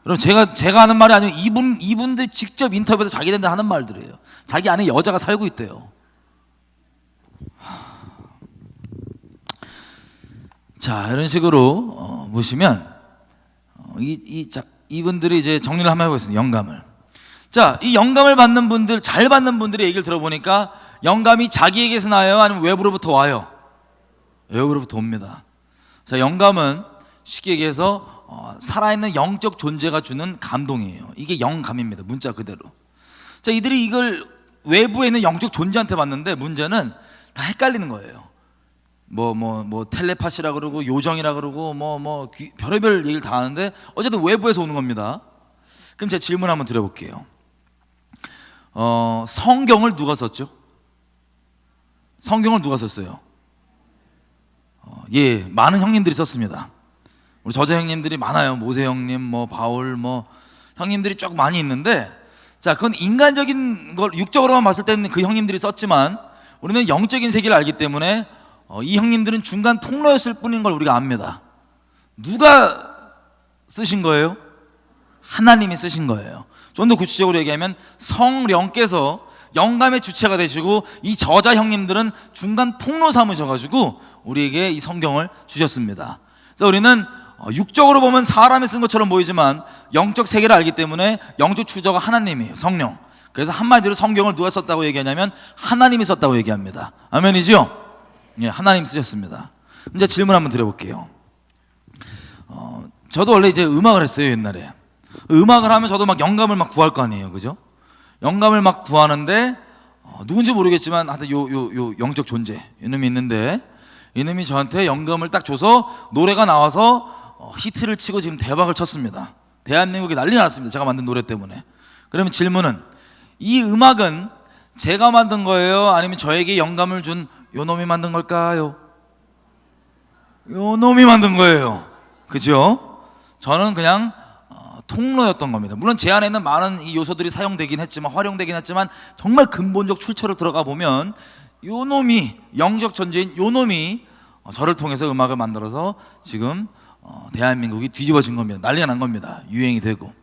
그럼 제가 하는 말이 아니고 이분들 직접 인터뷰에서 자기네들 하는 말들이에요. 자기 안에 여자가 살고 있대요. 자, 이런 식으로 보시면 이분들이 이제 정리를 한번 해보겠습니다. 영감을. 자, 이 영감을 받는 분들, 잘 받는 분들의 얘기를 들어보니까 영감이 자기에게서 나요? 아니면 외부로부터 와요? 외부로부터 옵니다. 자, 영감은 쉽게 얘기해서 살아있는 영적 존재가 주는 감동이에요. 이게 영감입니다. 문자 그대로. 자, 이들이 이걸 외부에 있는 영적 존재한테 받는데 문제는 다 헷갈리는 거예요. 뭐 텔레파시라 그러고 요정이라 그러고 별의별 얘기를 다 하는데 어쨌든 외부에서 오는 겁니다. 그럼 제가 질문 한번 드려볼게요. 성경을 누가 썼죠? 성경을 누가 썼어요? 예, 많은 형님들이 썼습니다. 우리 저자 형님들이 많아요. 모세 형님, 바울, 형님들이 쭉 많이 있는데, 자, 그건 인간적인 걸 육적으로만 봤을 때는 그 형님들이 썼지만 우리는 영적인 세계를 알기 때문에 이 형님들은 중간 통로였을 뿐인 걸 우리가 압니다. 누가 쓰신 거예요? 하나님이 쓰신 거예요. 좀 더 구체적으로 얘기하면 성령께서 영감의 주체가 되시고 이 저자 형님들은 중간 통로 삼으셔가지고 우리에게 이 성경을 주셨습니다. 그래서 우리는 육적으로 보면 사람이 쓴 것처럼 보이지만 영적 세계를 알기 때문에 영적 주저가 하나님이에요. 성령. 그래서 한마디로 성경을 누가 썼다고 얘기하냐면 하나님이 썼다고 얘기합니다. 아멘이죠? 예, 하나님 쓰셨습니다. 이제 질문 한번 드려볼게요. 저도 원래 이제 음악을 했어요, 옛날에. 음악을 하면 저도 막 영감을 막 구할 거 아니에요, 그죠? 영감을 막 구하는데 누군지 모르겠지만 하여튼 요 영적 존재 이놈이 있는데, 이놈이 저한테 영감을 딱 줘서 노래가 나와서 히트를 치고 지금 대박을 쳤습니다. 대한민국이 난리 났습니다. 제가 만든 노래 때문에. 그러면 질문은, 이 음악은 제가 만든 거예요? 아니면 저에게 영감을 준 요놈이 만든 걸까요? 요놈이 만든 거예요. 그죠? 저는 그냥 통로였던 겁니다. 물론 제 안에 있는 많은 이 요소들이 사용되긴 했지만, 활용되긴 했지만, 정말 근본적 출처로 들어가 보면 요놈이, 영적 존재인 요놈이 저를 통해서 음악을 만들어서 지금 대한민국이 뒤집어진 겁니다. 난리가 난 겁니다. 유행이 되고.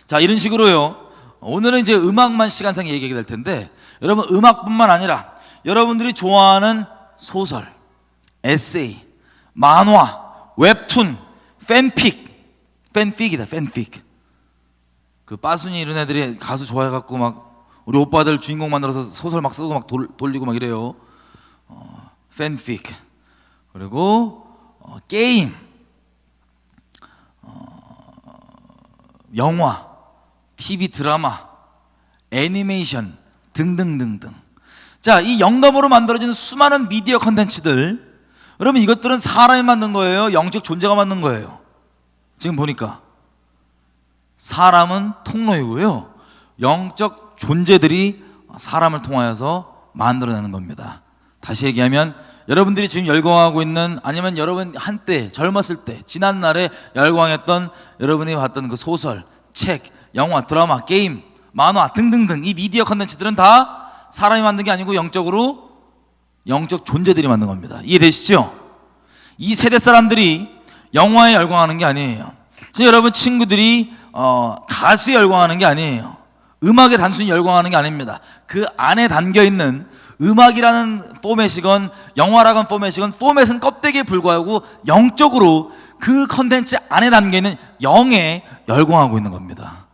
자, 이런 식으로요, 오늘은 이제 음악만 시간상 얘기하게 될 텐데, 여러분 음악뿐만 아니라 여러분들이 좋아하는 소설, 에세이, 만화, 웹툰, 팬픽이다, 팬픽. 그 빠순이 이런 애들이 가수 좋아해갖고 막 우리 오빠들 주인공 만들어서 소설 막 쓰고 막 돌리고 막 이래요. 팬픽. 그리고 게임, 영화, TV 드라마, 애니메이션 등등등등. 자, 이 영감으로 만들어진 수많은 미디어 컨텐츠들, 여러분 이것들은 사람이 만든 거예요? 영적 존재가 만든 거예요? 지금 보니까 사람은 통로이고요, 영적 존재들이 사람을 통하여서 만들어내는 겁니다. 다시 얘기하면 여러분들이 지금 열광하고 있는, 아니면 여러분 한때 젊었을 때 지난날에 열광했던, 여러분이 봤던 그 소설, 책, 영화, 드라마, 게임, 만화 등등등, 이 미디어 컨텐츠들은 다 사람이 만든 게 아니고 영적으로 영적 존재들이 만든 겁니다. 이해되시죠? 이 세대 사람들이 영화에 열광하는 게 아니에요. 그래서 여러분 친구들이 가수에 열광하는 게 아니에요. 음악에 단순히 열광하는 게 아닙니다. 그 안에 담겨있는 음악이라는 포맷이건 영화라는 포맷이건, 포맷은 껍데기에 불과하고 영적으로 그 컨텐츠 안에 담겨있는 영에 열광하고 있는 겁니다.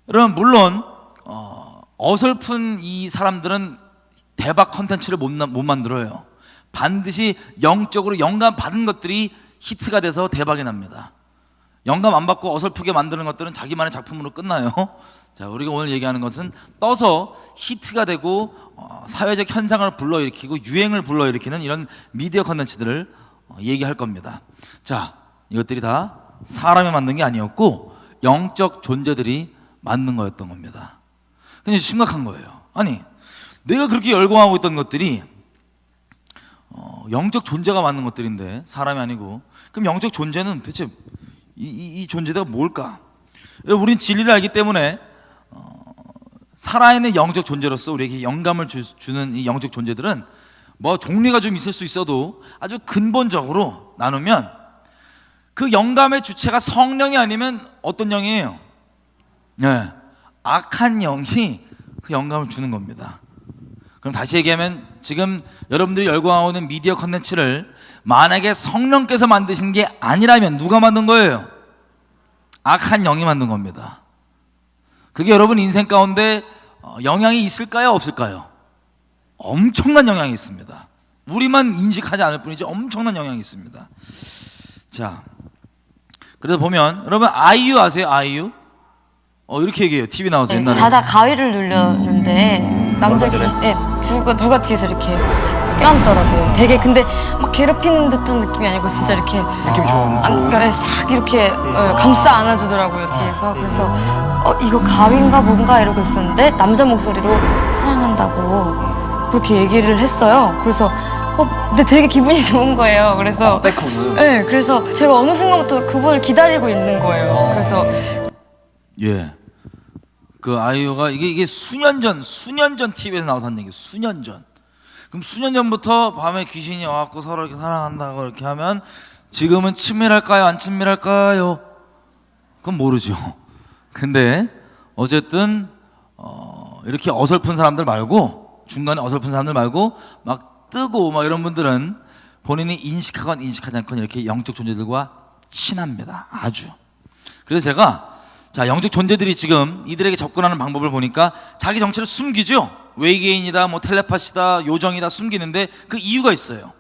여러분 물론 어설픈 이 사람들은 대박 컨텐츠를 못 만들어요. 반드시 영적으로 영감 받은 것들이 히트가 돼서 대박이 납니다. 영감 안 받고 어설프게 만드는 것들은 자기만의 작품으로 끝나요. 자, 우리가 오늘 얘기하는 것은 떠서 히트가 되고 사회적 현상을 불러일으키고 유행을 불러일으키는 이런 미디어 컨텐츠들을 얘기할 겁니다. 자, 이것들이 다 사람이 만든 게 아니었고 영적 존재들이 만든 거였던 겁니다. 근데 심각한 거예요. 아니, 내가 그렇게 열광하고 있던 것들이 영적 존재가 만든 것들인데 사람이 아니고, 그럼 영적 존재는 대체 이 존재가 뭘까? 우리는 진리를 알기 때문에 살아있는 영적 존재로서 우리에게 영감을 주는 이 영적 존재들은 뭐 종류가 좀 있을 수 있어도 아주 근본적으로 나누면 그 영감의 주체가 성령이 아니면 어떤 영이에요? 네, 악한 영이 그 영감을 주는 겁니다. 그럼 다시 얘기하면 지금 여러분들이 열광하고 있는 미디어 컨텐츠를 만약에 성령께서 만드신 게 아니라면 누가 만든 거예요? 악한 영이 만든 겁니다. 그게 여러분 인생 가운데 영향이 있을까요? 없을까요? 엄청난 영향이 있습니다. 우리만 인식하지 않을 뿐이지 엄청난 영향이 있습니다. 자, 그래서 보면 여러분 아이유 아세요? 아이유? 이렇게 얘기해요. TV 나와서 옛날에. 자다 가위를 눌렸는데 남자 귀신에 누가 뒤에서 이렇게 껴안더라고요. 되게 근데 막 괴롭히는 듯한 느낌이 아니고 진짜 이렇게 느낌 좋은 그러니까 싹 이렇게 감싸 안아주더라고요 뒤에서. 그래서 이거 가위인가 뭔가 이러고 있었는데 남자 목소리로 사랑한다고 그렇게 얘기를 했어요. 그래서 근데 되게 기분이 좋은 거예요. 그래서 네, 그래서 제가 어느 순간부터 그분을 기다리고 있는 거예요. 그래서 예, 그 아이유가 이게 수년 전 TV에서 나와서 한 얘기. 수년 전. 그럼 수년 전부터 밤에 귀신이 와갖고 서로 이렇게 사랑한다고 이렇게 하면 지금은 친밀할까요? 안 친밀할까요? 그건 모르죠. 근데 어쨌든 이렇게 어설픈 사람들 말고, 중간에 어설픈 사람들 말고 막 뜨고 막 이런 분들은 본인이 인식하건 인식하지 않건 이렇게 영적 존재들과 친합니다. 아주. 그래서 제가 자, 영적 존재들이 지금 이들에게 접근하는 방법을 보니까 자기 정체를 숨기죠. 외계인이다, 뭐 텔레파시다, 요정이다 숨기는데 그 이유가 있어요.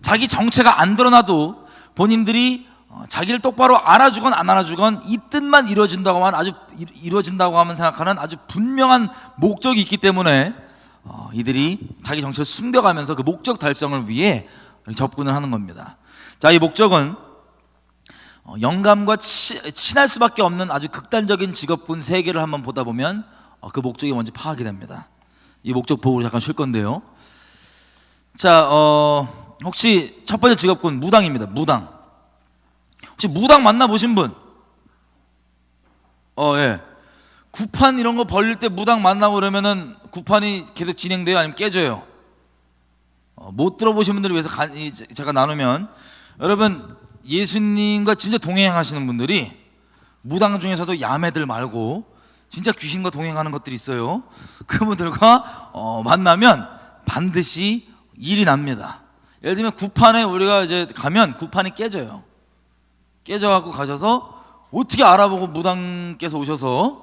자기 정체가 안 드러나도 본인들이 자기를 똑바로 알아주건 안 알아주건 이 뜻만 이루어진다고 하면 생각하는 아주 분명한 목적이 있기 때문에 이들이 자기 정체를 숨겨가면서 그 목적 달성을 위해 접근을 하는 겁니다. 자, 이 목적은 영감과 친할 수밖에 없는 아주 극단적인 직업군 세 개를 한번 보다 보면 그 목적이 뭔지 파악이 됩니다. 이 목적 보고 잠깐 쉴 건데요. 자, 혹시 첫 번째 직업군 무당입니다. 무당. 혹시 무당 만나보신 분? 예. 구판 이런 거 벌릴 때 무당 만나고 그러면은 구판이 계속 진행돼요? 아니면 깨져요? 못 들어보신 분들을 위해서 제가 나누면, 여러분 예수님과 진짜 동행하시는 분들이 무당 중에서도 야매들 말고 진짜 귀신과 동행하는 것들이 있어요. 그분들과 만나면 반드시 일이 납니다. 예를 들면 구판에 우리가 이제 가면 구판이 깨져요. 깨져갖고 가셔서 어떻게 알아보고 무당께서 오셔서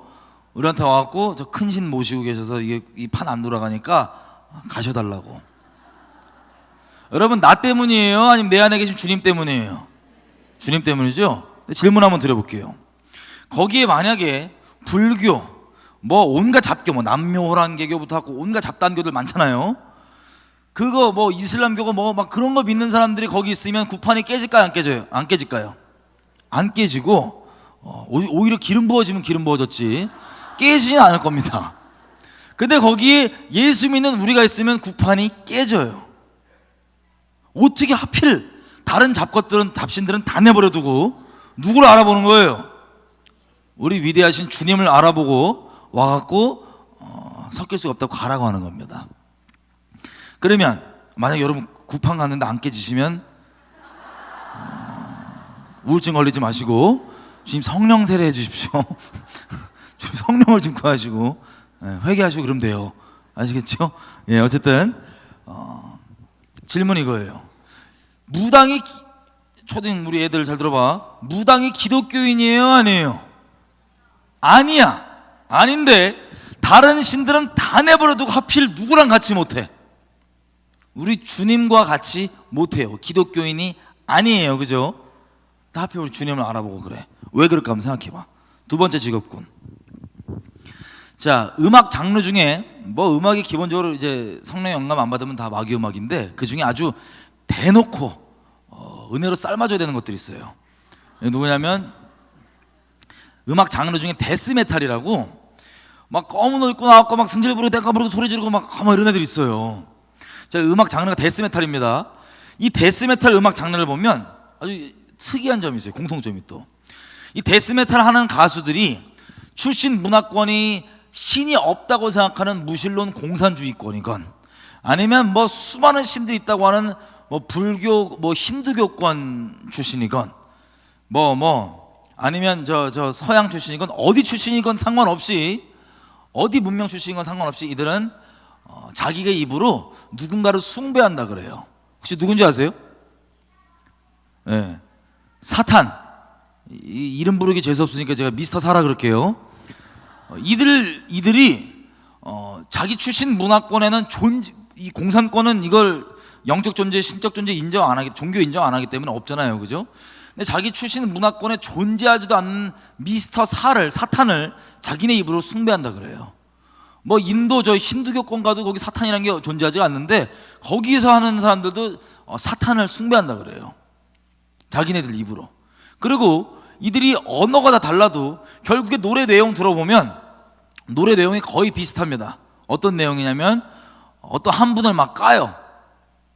우리한테 와갖고 저 큰 신 모시고 계셔서 이게 이 판 안 돌아가니까 가셔달라고. 여러분 나 때문이에요? 아니면 내 안에 계신 주님 때문이에요? 주님 때문이죠? 질문 한번 드려볼게요. 거기에 만약에 불교, 뭐 온갖 잡교, 뭐 남묘호란개교부터 하고 온갖 잡단교들 많잖아요. 그거 뭐 이슬람교가 뭐 막 그런 거 믿는 사람들이 거기 있으면 구판이 깨질까요? 안 깨져요? 안 깨질까요? 안 깨지고 오히려 기름 부어지면 기름 부어졌지 깨지진 않을 겁니다. 근데 거기에 예수 믿는 우리가 있으면 구판이 깨져요. 어떻게 하필 다른 잡신들은 다 내버려 두고 누구를 알아보는 거예요? 우리 위대하신 주님을 알아보고 와갖고 섞일 수가 없다고 가라고 하는 겁니다. 그러면 만약 여러분 구판 갔는데 안 깨지시면 우울증 걸리지 마시고 주님 성령 세례해 주십시오. 주님 성령을 좀 구하시고 회개하시고 그러면 돼요. 아시겠죠? 예, 어쨌든 질문이 이거예요. 무당이 초등 우리 애들 잘 들어봐. 무당이 기독교인이에요? 아니에요? 아니야. 아닌데 다른 신들은 다 내버려두고 하필 누구랑 같이 못해? 우리 주님과 같이 못해요. 기독교인이 아니에요. 그죠? 다 하필 우리 주님을 알아보고 그래. 왜 그럴까 한번 생각해봐. 두 번째 직업군. 자, 음악 장르 중에 뭐 음악이 기본적으로 이제 성령 영감 안 받으면 다 마귀 음악인데 그 중에 아주 대놓고 은혜로 삶아줘야 되는 것들이 있어요. 누구냐면 음악 장르 중에 데스메탈이라고 막 검은 옷 입고 나왔고 막 승질 부르고 대가 부르고 소리 지르고 막 이런 애들이 있어요. 자, 음악 장르가 데스메탈입니다. 이 데스메탈 음악 장르를 보면 아주 특이한 점이 있어요. 공통점이 또. 이 데스메탈 하는 가수들이 출신 문화권이 신이 없다고 생각하는 무신론 공산주의권이건 아니면 뭐 수많은 신들이 있다고 하는 뭐 불교 뭐 힌두교권 출신이건 아니면 저 서양 출신이건 어디 출신이건 상관없이 어디 문명 출신이건 상관없이 이들은 자기가 입으로 누군가를 숭배한다 그래요. 혹시 누군지 아세요? 네. 사탄. 이름 부르기 재수없으니까 제가 미스터 사라 그럴게요. 이들이 자기 출신 문화권에는 이 공산권은 이걸 영적 존재, 신적 존재 인정 안 하기, 종교 인정 안 하기 때문에 없잖아요, 그죠? 근데 자기 출신 문화권에 존재하지도 않는 미스터 사탄을 자기네 입으로 숭배한다 그래요. 뭐 인도 저 힌두교권 가도 거기 사탄이라는 게 존재하지 않는데 거기서 하는 사람들도 사탄을 숭배한다 그래요. 자기네들 입으로. 그리고 이들이 언어가 다 달라도 결국에 노래 내용 들어보면 노래 내용이 거의 비슷합니다. 어떤 내용이냐면 어떤 한 분을 막 까요.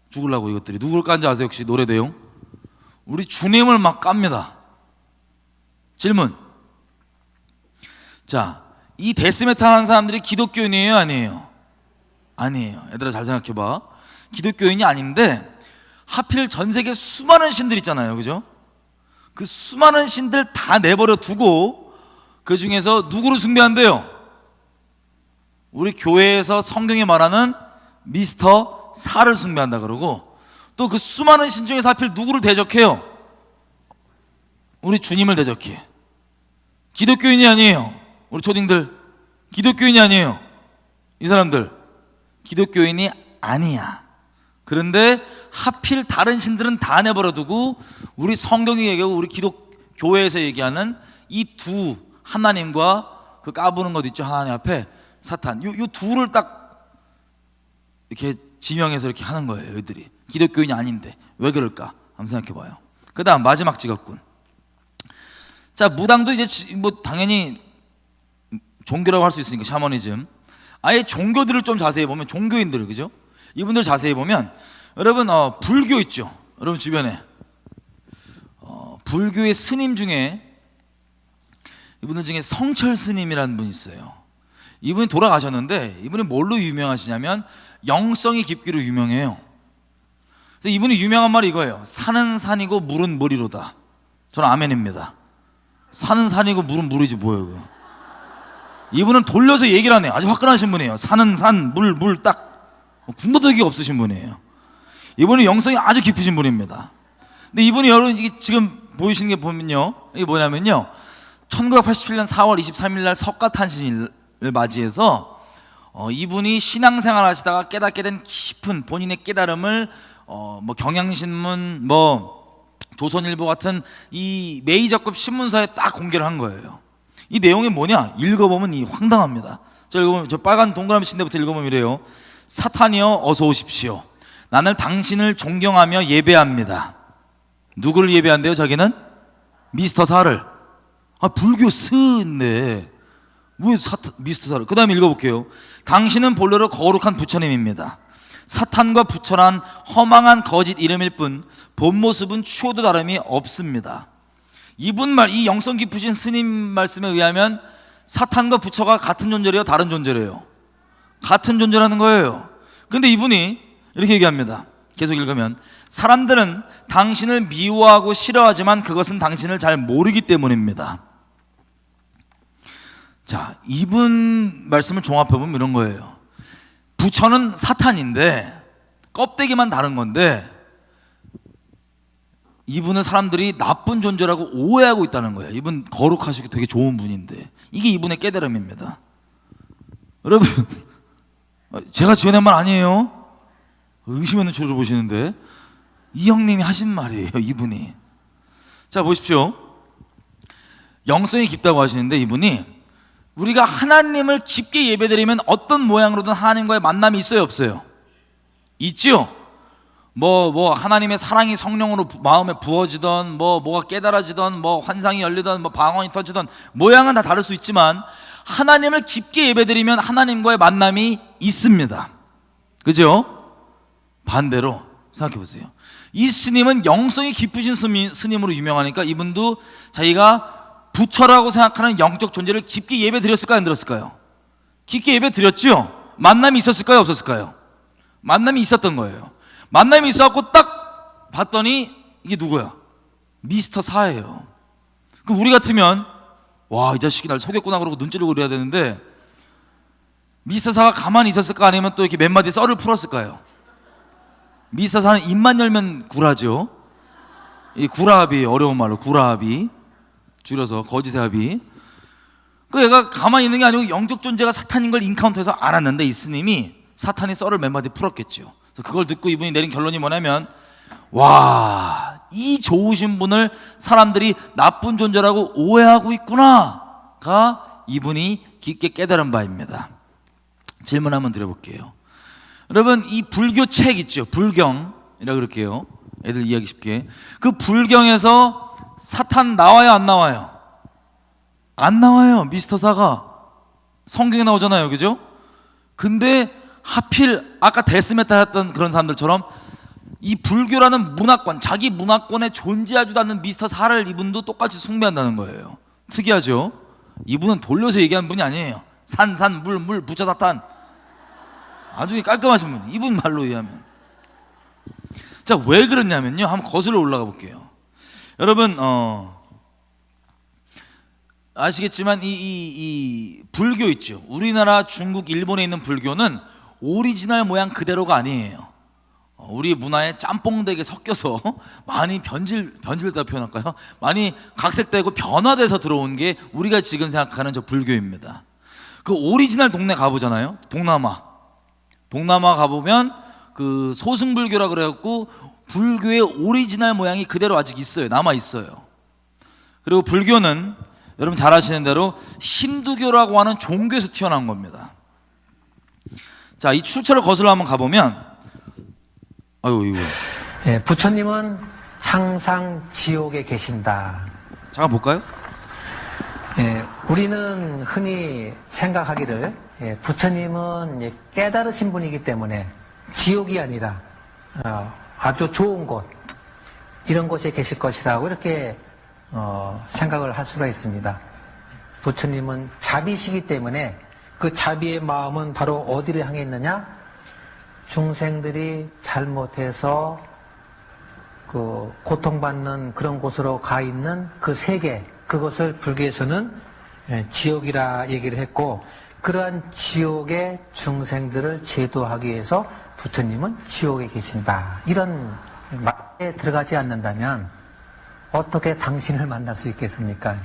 죽으려고 이것들이. 누굴 깐지 아세요? 혹시 노래 내용? 우리 주님을 막 깝니다. 질문. 자, 이 데스메탈 하는 사람들이 기독교인이에요? 아니에요? 아니에요. 얘들아 잘 생각해봐. 기독교인이 아닌데 하필 전 세계 수많은 신들 있잖아요, 그죠? 그 수많은 신들 다 내버려 두고 그 중에서 누구를 숭배한대요? 우리 교회에서 성경이 말하는 미스터 사를 숭배한다 그러고 또 그 수많은 신 중에서 하필 누구를 대적해요? 우리 주님을 대적해. 기독교인이 아니에요. 우리 초딩들 기독교인이 아니에요. 이 사람들 기독교인이 아니야. 그런데 하필 다른 신들은 다 내버려 두고 우리 성경이 얘기하고 우리 기독교회에서 얘기하는 이 두 하나님과 그 까부는 것 있죠. 하나님 앞에 사탄. 요 둘을 딱 이렇게 지명해서 이렇게 하는 거예요. 얘들이 기독교인이 아닌데 왜 그럴까? 한번 생각해 봐요. 그 다음 마지막 직업군. 자, 무당도 이제 뭐 당연히 종교라고 할 수 있으니까 샤머니즘. 아예 종교들을 좀 자세히 보면 종교인들, 그죠? 이분들 자세히 보면 여러분 불교 있죠? 여러분 주변에 불교의 스님 중에 이분들 중에 성철 스님이라는 분이 있어요. 이분이 돌아가셨는데 이분이 뭘로 유명하시냐면 영성이 깊기로 유명해요. 그래서 이분이 유명한 말이 이거예요. 산은 산이고 물은 물이로다. 저는 아멘입니다. 산은 산이고 물은 물이지 뭐예요 그거. 이분은 돌려서 얘기를 하네요. 아주 화끈하신 분이에요. 산은 산, 물 딱 군더더기 없으신 분이에요. 이분은 영성이 아주 깊으신 분입니다. 근데 이분이 여러분 이게 지금 보이시는 게 보면요, 이게 뭐냐면요, 1987년 4월 23일 날 석가탄신일을 맞이해서 이분이 신앙생활 하시다가 깨닫게 된 깊은 본인의 깨달음을 뭐 경향신문, 뭐 조선일보 같은 이 메이저급 신문사에 딱 공개를 한 거예요. 이 내용이 뭐냐? 읽어보면 이 황당합니다. 저 읽어보면 저 빨간 동그라미 친 데부터 읽어보면 이래요. 사탄이여 어서 오십시오. 나는 당신을 존경하며 예배합니다. 누구를 예배한대요? 자기는 미스터 사를. 불교 스인데 왜 미스터 사를? 그 다음에 읽어볼게요. 당신은 본래로 거룩한 부처님입니다. 사탄과 부처란 허망한 거짓 이름일 뿐 본 모습은 추호도 다름이 없습니다. 이분 말, 이 영성 깊으신 스님 말씀에 의하면 사탄과 부처가 같은 존재래요? 다른 존재래요? 같은 존재라는 거예요. 근데 이분이 이렇게 얘기합니다. 계속 읽으면 사람들은 당신을 미워하고 싫어하지만 그것은 당신을 잘 모르기 때문입니다. 자, 이분 말씀을 종합해보면 이런 거예요. 부처는 사탄인데 껍데기만 다른 건데 이분은 사람들이 나쁜 존재라고 오해하고 있다는 거예요. 이분 거룩하시고 되게 좋은 분인데 이게 이분의 깨달음입니다. 여러분 제가 지어낸 말 아니에요. 의심의 눈초리로 보시는데 이 형님이 하신 말이에요. 이분이. 자 보십시오. 영성이 깊다고 하시는데 이분이 우리가 하나님을 깊게 예배드리면 어떤 모양으로든 하나님과의 만남이 있어요? 없어요? 있지요? 뭐 하나님의 사랑이 성령으로 마음에 부어지던 뭐가 깨달아지던 뭐 환상이 열리던 뭐 방언이 터지던 모양은 다 다를 수 있지만 하나님을 깊게 예배드리면 하나님과의 만남이 있습니다. 그죠? 반대로 생각해 보세요. 이 스님은 영성이 깊으신 스님으로 유명하니까 이분도 자기가 부처라고 생각하는 영적 존재를 깊게 예배 드렸을까요? 안 드렸을까요? 깊게 예배 드렸죠? 만남이 있었을까요? 없었을까요? 만남이 있었던 거예요. 만남이 있어갖고 딱 봤더니 이게 누구야? 미스터 사예요. 그럼 우리 같으면 와, 이 자식이 날 속였구나 그러고 눈 찌르고 그래야 되는데 미스터 사가 가만히 있었을까? 아니면 또 이렇게 몇 마디 썰을 풀었을까요? 미스터 사는 입만 열면 구라죠. 이 구라합이, 어려운 말로 구라합이, 줄여서 거짓의 합이. 그 얘가 가만히 있는 게 아니고 영적 존재가 사탄인 걸 인카운트해서 알았는데 이 스님이 사탄이 썰을 몇 마디 풀었겠죠. 그래서 그걸 듣고 이분이 내린 결론이 뭐냐면, 와, 이 좋으신 분을 사람들이 나쁜 존재라고 오해하고 있구나가 이분이 깊게 깨달은 바입니다. 질문 한번 드려볼게요. 여러분, 이 불교 책 있죠? 불경이라 그럴게요. 애들 이해하기 쉽게. 그 불경에서 사탄 나와요, 안 나와요? 안 나와요. 미스터 사가 성경에 나오잖아요, 그죠? 근데 하필 아까 데스메타 했던 그런 사람들처럼 이 불교라는 문화권, 자기 문화권에 존재하지도 않는 미스터 사를 이분도 똑같이 숭배한다는 거예요. 특이하죠? 이분은 돌려서 얘기한 분이 아니에요. 산, 물, 부처, 사탄. 아주 깔끔하신 분. 이분 말로 의하면. 자, 왜 그러냐면요. 한번 거슬러 올라가 볼게요. 여러분, 아시겠지만 이 불교 있죠. 우리나라, 중국, 일본에 있는 불교는 오리지널 모양 그대로가 아니에요. 우리 문화에 짬뽕되게 섞여서 많이 변질되다 표현할까요? 많이 각색되고 변화돼서 들어온 게 우리가 지금 생각하는 저 불교입니다. 그 오리지널 동네 가보잖아요. 동남아 가보면 그 소승불교라 그래갖고 불교의 오리지널 모양이 그대로 아직 있어요. 남아 있어요. 그리고 불교는 여러분 잘 아시는 대로 힌두교라고 하는 종교에서 튀어나온 겁니다. 자, 이 출처를 거슬러 한번 가보면, 아유 이거. 예, 부처님은 항상 지옥에 계신다. 잠깐 볼까요? 예, 우리는 흔히 생각하기를 부처님은 깨달으신 분이기 때문에 지옥이 아니라 아주 좋은 곳, 이런 곳에 계실 것이라고 이렇게 생각을 할 수가 있습니다. 부처님은 자비시기 때문에 그 자비의 마음은 바로 어디를 향해 있느냐? 중생들이 잘못해서 그 고통받는 그런 곳으로 가 있는 그 세계, 그것을 불교에서는 지옥이라 얘기를 했고, 그러한 지옥의 중생들을 제도하기 위해서 부처님은 지옥에 계신다. 이런 말에 들어가지 않는다면 어떻게 당신을 만날 수 있겠습니까?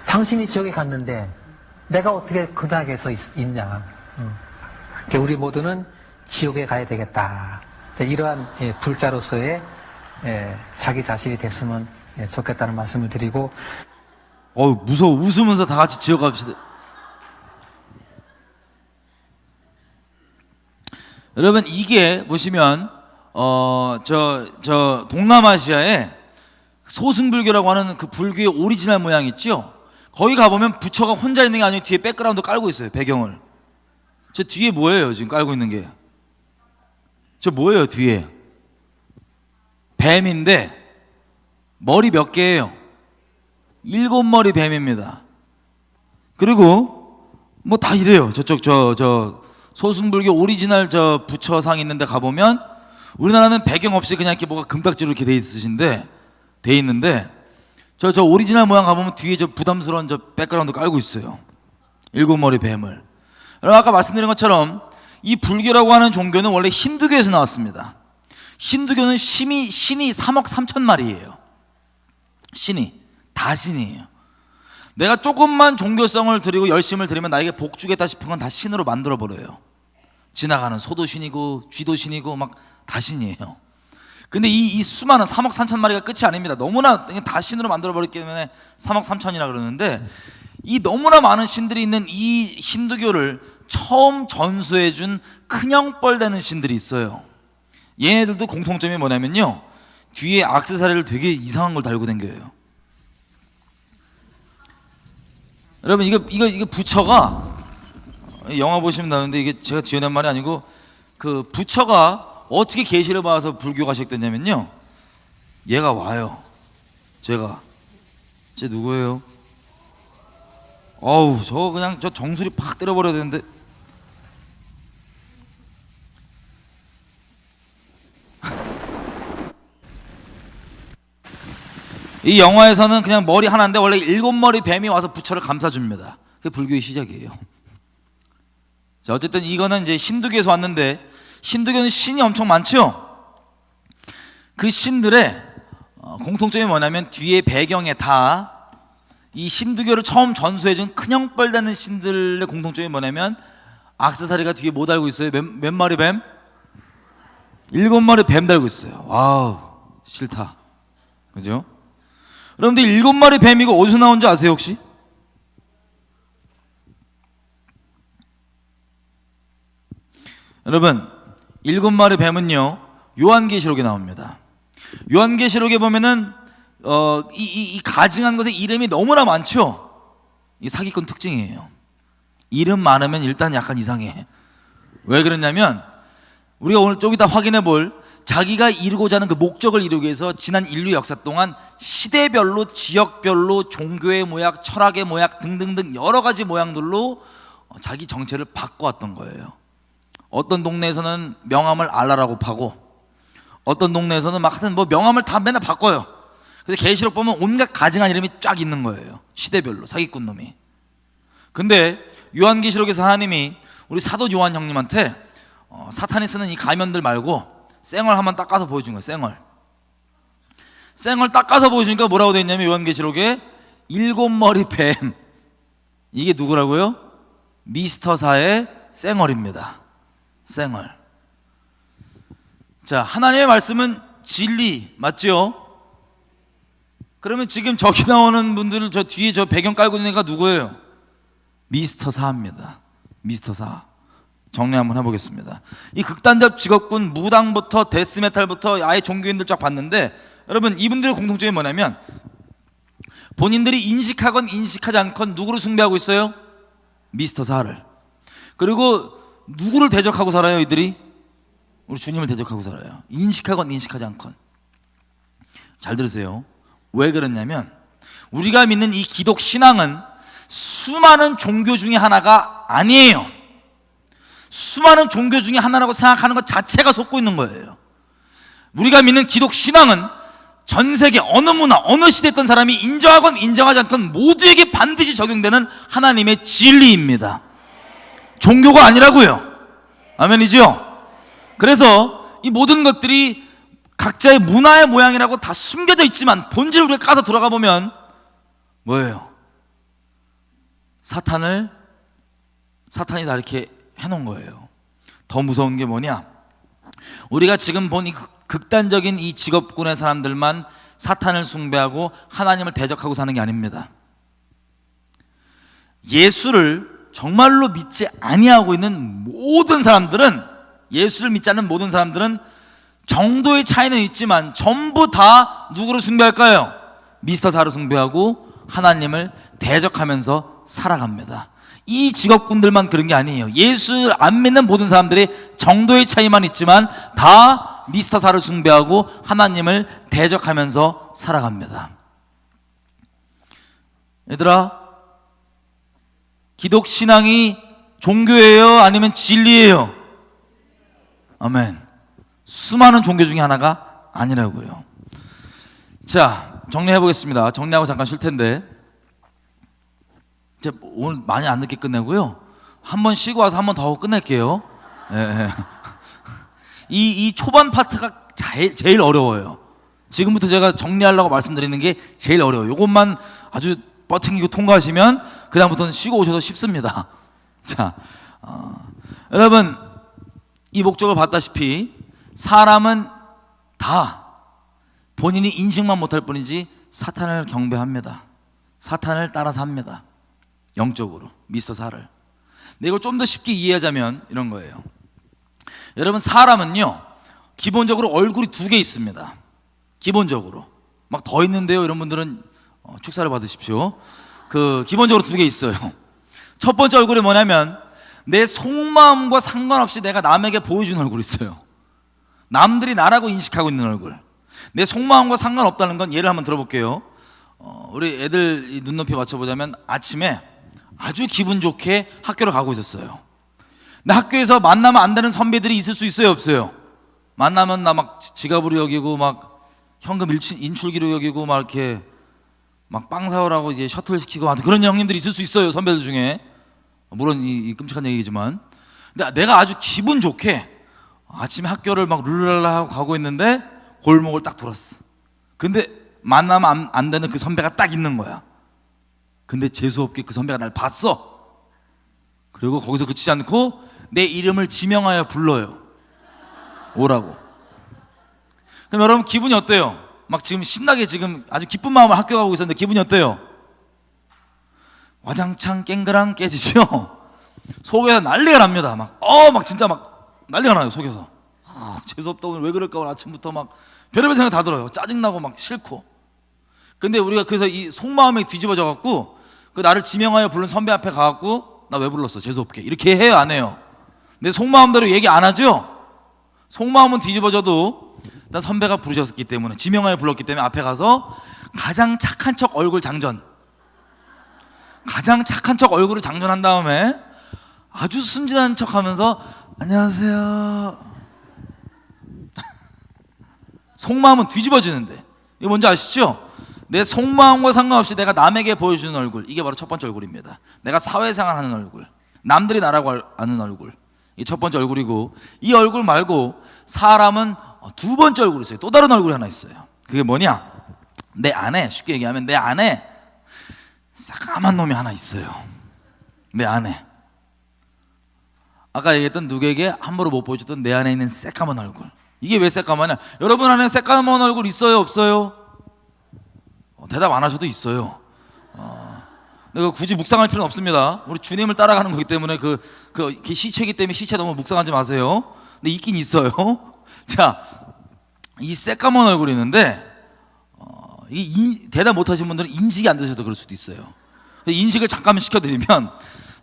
당신이 지옥에 갔는데 내가 어떻게 근학에서 있냐? 우리 모두는 지옥에 가야 되겠다. 이러한 불자로서의 자기 자신이 됐으면 좋겠다는 말씀을 드리고, 무서워. 웃으면서 다 같이 지옥 갑시다. 여러분, 이게 보시면 저 동남아시아에 소승불교라고 하는 그 불교의 오리지널 모양 있죠? 거기 가보면 부처가 혼자 있는 게 아니고 뒤에 백그라운드 깔고 있어요. 배경을. 저 뒤에 뭐예요? 지금 깔고 있는 게 저 뭐예요? 뒤에 뱀인데 머리 몇 개예요? 7머리 뱀입니다. 그리고 뭐 다 이래요. 저쪽 저 소승불교 오리지널 저 부처상 있는데 가보면 우리나라는 배경 없이 그냥 이렇게 뭐가 금딱지로 이렇게 돼 있는데 저 오리지널 모양 가보면 뒤에 저 부담스러운 저 백그라운드 깔고 있어요. 7머리 뱀을. 아까 말씀드린 것처럼 이 불교라고 하는 종교는 원래 힌두교에서 나왔습니다. 힌두교는 신이 3억 3천 마리예요. 다 신이에요. 내가 조금만 종교성을 드리고 열심을 드리면 나에게 복 주겠다 싶은 건 다 신으로 만들어 버려요. 지나가는 소도 신이고 쥐도 신이고 막 다 신이에요. 근데 이 수많은 3억 3천 마리가 끝이 아닙니다. 너무나 다 신으로 만들어 버렸기 때문에 3억 3천이라 그러는데, 이 너무나 많은 신들이 있는 이 힌두교를 처음 전수해 준 큰형벌 되는 신들이 있어요. 얘네들도 공통점이 뭐냐면요, 뒤에 액세서리를 되게 이상한 걸 달고 다녀요. 여러분, 이거 부처가, 영화 보시면 나오는데 이게 제가 지어낸 말이 아니고 그 부처가 어떻게 계시를 봐서 불교가 시작됐냐면요, 얘가 와요. 쟤 누구예요? 어우, 저 그냥 저 정수리 팍 때려버려야 되는데. 이 영화에서는 그냥 머리 하나인데 원래 7머리 뱀이 와서 부처를 감싸줍니다. 그게 불교의 시작이에요. 자, 어쨌든 이거는 이제 힌두교에서 왔는데, 힌두교는 신이 엄청 많죠. 그 신들의 공통점이 뭐냐면 뒤에 배경에 다 이 힌두교를 처음 전수해준 큰형벌 되는 신들의 공통점이 뭐냐면 액세서리가 뒤에 뭐 달고 있어요? 몇 마리 뱀? 7마리 뱀 달고 있어요. 와우, 싫다. 그죠? 여러분들 7마리 뱀이고 어디서 나온지 아세요 혹시? 여러분, 7마리 뱀은요 요한계시록에 나옵니다. 요한계시록에 보면은 이 가증한 것의 이름이 너무나 많죠. 이 사기꾼 특징이에요. 이름 많으면 일단 약간 이상해. 왜 그러냐면 우리가 오늘 좀 이따 확인해 볼 자기가 이루고자 하는 그 목적을 이루기 위해서 지난 인류 역사 동안 시대별로, 지역별로, 종교의 모양, 철학의 모양 등등등 여러 가지 모양들로 자기 정체를 바꿔왔던 거예요. 어떤 동네에서는 명함을 알라라고 파고, 어떤 동네에서는 막 하여튼 뭐 명함을 다 맨날 바꿔요. 그래서 계시록 보면 온갖 가증한 이름이 쫙 있는 거예요. 시대별로 사기꾼 놈이. 근데 요한계시록에서 하나님이 우리 사도 요한 형님한테 사탄이 쓰는 이 가면들 말고 쌩얼 한번 닦아서 보여준 거예요. 쌩얼 닦아서 보여주니까 뭐라고 되어 있냐면 요한계시록에 7머리 뱀, 이게 누구라고요? 미스터사의 쌩얼입니다. 쌩얼. 자, 하나님의 말씀은 진리 맞죠? 그러면 지금 저기 나오는 분들을 저 뒤에 저 배경 깔고 있는 애가 누구예요? 미스터사입니다. 미스터사. 정리 한번 해보겠습니다. 이 극단적 직업군, 무당부터 데스메탈부터 아예 종교인들 쫙 봤는데, 여러분 이분들의 공통점이 뭐냐면 본인들이 인식하건 인식하지 않건 누구를 숭배하고 있어요? 미스터사를. 그리고 누구를 대적하고 살아요? 이들이 우리 주님을 대적하고 살아요. 인식하건 인식하지 않건. 잘 들으세요. 왜 그러냐면 우리가 믿는 이 기독 신앙은 수많은 종교 중에 하나가 아니에요. 수많은 종교 중에 하나라고 생각하는 것 자체가 속고 있는 거예요. 우리가 믿는 기독 신앙은 전 세계 어느 문화, 어느 시대에 있던 사람이 인정하건 인정하지 않건 모두에게 반드시 적용되는 하나님의 진리입니다. 종교가 아니라고요. 아멘이죠? 그래서 이 모든 것들이 각자의 문화의 모양이라고 다 숨겨져 있지만 본질을 우리가 까서 들어가 보면 뭐예요? 사탄이 다 이렇게 해놓은 거예요. 더 무서운 게 뭐냐? 우리가 지금 본 이 극단적인 이 직업군의 사람들만 사탄을 숭배하고 하나님을 대적하고 사는 게 아닙니다. 예수를 정말로 믿지 아니하고 있는 모든 사람들은, 예수를 믿지 않는 모든 사람들은 정도의 차이는 있지만 전부 다 누구를 숭배할까요? 미스터사를 숭배하고 하나님을 대적하면서 살아갑니다. 이 직업군들만 그런 게 아니에요. 예수를 안 믿는 모든 사람들이 정도의 차이만 있지만 다 미스터사를 숭배하고 하나님을 대적하면서 살아갑니다. 얘들아, 기독 신앙이 종교예요? 아니면 진리예요? 아멘. 수많은 종교 중에 하나가 아니라고요. 자, 정리해 보겠습니다. 정리하고 잠깐 쉴 텐데, 이제 오늘 많이 안 늦게 끝내고요. 한 번 쉬고 와서 한 번 더 하고 끝낼게요. 네. 이 초반 파트가 제일 어려워요. 지금부터 제가 정리하려고 말씀드리는 게 제일 어려워요. 이것만 아주 버팅기고 통과하시면 그 다음부터는 쉬고 오셔서 쉽습니다. 자, 여러분 이 목적을 봤다시피 사람은 다 본인이 인식만 못할 뿐이지 사탄을 경배합니다. 사탄을 따라서 합니다. 영적으로 미스터사를. 근데 이걸 좀 더 쉽게 이해하자면 이런 거예요. 여러분 사람은요 기본적으로 얼굴이 2개 있습니다. 기본적으로 막 더 있는데요, 이런 분들은 축사를 받으십시오. 그 기본적으로 2개 있어요. 첫 번째 얼굴이 뭐냐면 내 속마음과 상관없이 내가 남에게 보여주는 얼굴이 있어요. 남들이 나라고 인식하고 있는 얼굴. 내 속마음과 상관없다는 건 예를 한번 들어볼게요. 우리 애들 이 눈높이 맞춰보자면 아침에 아주 기분 좋게 학교를 가고 있었어요. 근데 학교에서 만나면 안 되는 선배들이 있을 수 있어요, 없어요? 만나면 나 막 지갑으로 여기고 막 현금 인출기로 여기고 막 이렇게 막 빵 사오라고 이제 셔틀 시키고 그런 형님들이 있을 수 있어요, 선배들 중에. 물론 이 끔찍한 얘기지만. 근데 내가 아주 기분 좋게 아침에 학교를 막 룰랄라 하고 가고 있는데 골목을 딱 돌았어. 근데 만나면 안 되는 그 선배가 딱 있는 거야. 근데 재수없게 그 선배가 날 봤어. 그리고 거기서 그치지 않고 내 이름을 지명하여 불러요. 오라고. 그럼 여러분 기분이 어때요? 막 지금 신나게 지금 아주 기쁜 마음으로 학교 가고 있었는데 기분이 어때요? 와장창 깽그랑 깨지죠? 속에서 난리가 납니다. 막 진짜 막 난리가 나요, 속에서. 재수없다, 오늘 왜 그럴까, 오늘 아침부터 막 별의별 생각 다 들어요. 짜증나고 막 싫고. 근데 우리가 그래서 이 속마음이 뒤집어져 갖고 그 나를 지명하여 부른 선배 앞에 가갖고 나 왜 불렀어, 재수없게, 이렇게 해요, 안 해요? 내 속마음대로 얘기 안 하죠? 속마음은 뒤집어져도 난 선배가 부르셨기 때문에, 지명하여 불렀기 때문에 앞에 가서 가장 착한 척 얼굴 장전, 가장 착한 척 얼굴을 장전한 다음에 아주 순진한 척 하면서 안녕하세요. 속마음은 뒤집어지는데, 이거 뭔지 아시죠? 내 속마음과 상관없이 내가 남에게 보여주는 얼굴, 이게 바로 첫 번째 얼굴입니다. 내가 사회생활하는 얼굴, 남들이 나라고 아는 얼굴, 이게 첫 번째 얼굴이고, 이 얼굴 말고 사람은 두 번째 얼굴이 있어요. 또 다른 얼굴이 하나 있어요. 그게 뭐냐? 내 안에, 쉽게 얘기하면 내 안에 새까만 놈이 하나 있어요. 내 안에. 아까 얘기했던 누구에게 함부로 못 보여줬던 내 안에 있는 새까만 얼굴. 이게 왜 새까마냐? 여러분 안에 새까만 얼굴 있어요, 없어요? 대답 안 하셔도 있어요. 근데 굳이 묵상할 필요는 없습니다. 우리 주님을 따라가는 거기 때문에 그 시체이기 때문에 시체 너무 묵상하지 마세요. 근데 있긴 있어요. 자, 이 새까만 얼굴이 있는데 대답 못 하신 분들은 인식이 안 되셔서 그럴 수도 있어요. 인식을 잠깐만 시켜드리면,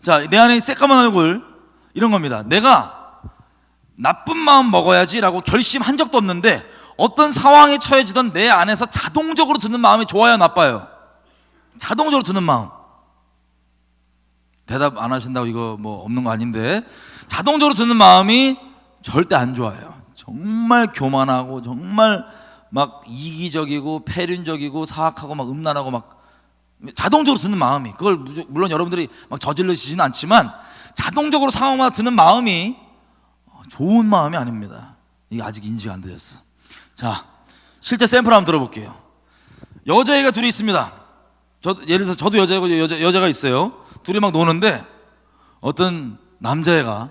자, 내 안에 새까만 얼굴 이런 겁니다. 내가 나쁜 마음 먹어야지라고 결심한 적도 없는데 어떤 상황에 처해지던 내 안에서 자동적으로 드는 마음이 좋아요, 나빠요? 자동적으로 드는 마음. 대답 안 하신다고 이거 뭐 없는 거 아닌데, 자동적으로 드는 마음이 절대 안 좋아요. 정말 교만하고 정말 막 이기적이고 패륜적이고 사악하고 막 음란하고 막 자동적으로 드는 마음이, 그걸 물론 여러분들이 막 저질르시지는 않지만 자동적으로 상황마다 드는 마음이 좋은 마음이 아닙니다. 이게 아직 인지가 안 되셨어. 자, 실제 샘플 한번 들어볼게요. 여자애가 둘이 있습니다. 예를 들어서 저도 여자고 여자가 있어요. 둘이 막 노는데 어떤 남자애가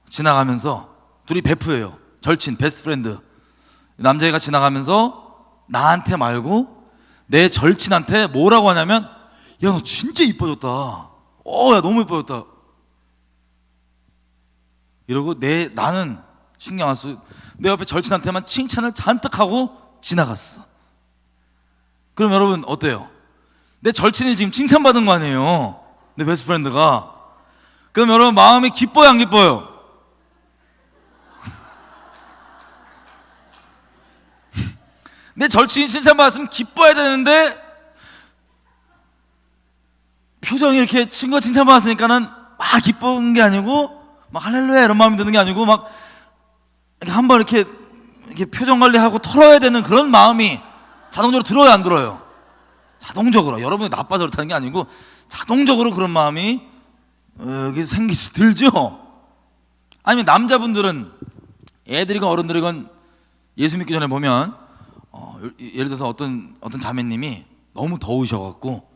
지나가면서, 둘이 베프예요. 절친, 베스트 프렌드. 남자애가 지나가면서 나한테 말고 내 절친한테 뭐라고 하냐면, 야, 너 진짜 이뻐졌다. 야, 너무 이뻐졌다. 이러고 나는 신경 안 쓰고 내 옆에 절친한테만 칭찬을 잔뜩 하고 지나갔어. 그럼 여러분 어때요? 내 절친이 지금 칭찬받은 거 아니에요, 내 베스트 프렌드가. 그럼 여러분 마음이 기뻐요, 안 기뻐요? 내 절친이 칭찬받았으면 기뻐야 되는데 표정이 이렇게 친구가 칭찬받았으니까는 막 기쁜 게 아니고 막 할렐루야 이런 마음이 드는 게 아니고 막 한번 이렇게 표정 관리하고 털어야 되는 그런 마음이 자동적으로 들어요, 안 들어요? 자동적으로. 여러분이 나빠서 그렇다는 게 아니고 자동적으로 그런 마음이 여기 들죠? 아니면 남자분들은, 애들이건 어른들이건 예수 믿기 전에 보면 예를 들어서 어떤 자매님이 너무 더우셔갖고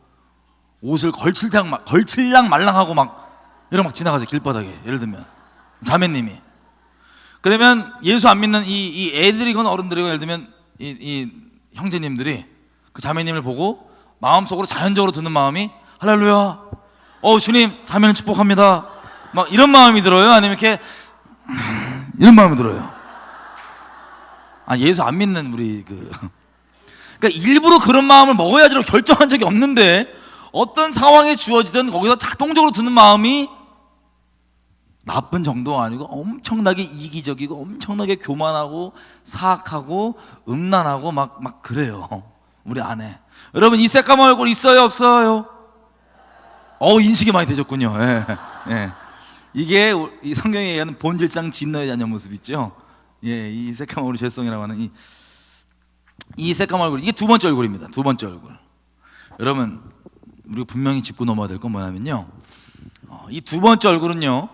옷을 걸칠랑 말랑하고 막 이러고 막 지나가세요, 길바닥에. 예를 들면 자매님이. 그러면 예수 안 믿는 이 애들이건 어른들이건, 예를 들면 이 형제님들이 그 자매님을 보고 마음속으로 자연적으로 드는 마음이 할렐루야, 주님 자매를 축복합니다, 막 이런 마음이 들어요? 아니면 이렇게 이런 마음이 들어요? 예수 안 믿는 우리 그러니까 일부러 그런 마음을 먹어야지라고 결정한 적이 없는데 어떤 상황에 주어지든 거기서 자동적으로 드는 마음이 나쁜 정도가 아니고 엄청나게 이기적이고 엄청나게 교만하고 사악하고 음란하고 막 그래요. 우리 안에. 여러분 이 새까만 얼굴 있어요 없어요? 인식이 많이 되셨군요. 예. 예. 이게 이 성경에 얘기하는 본질상 진노의 자녀 모습 있죠. 예, 이 새까만 얼굴 죄성이라고 하는 이 새까만 얼굴, 이게 두 번째 얼굴입니다. 두 번째 얼굴. 여러분 우리가 분명히 짚고 넘어야 될 건 뭐냐면요, 이 두 번째 얼굴은요,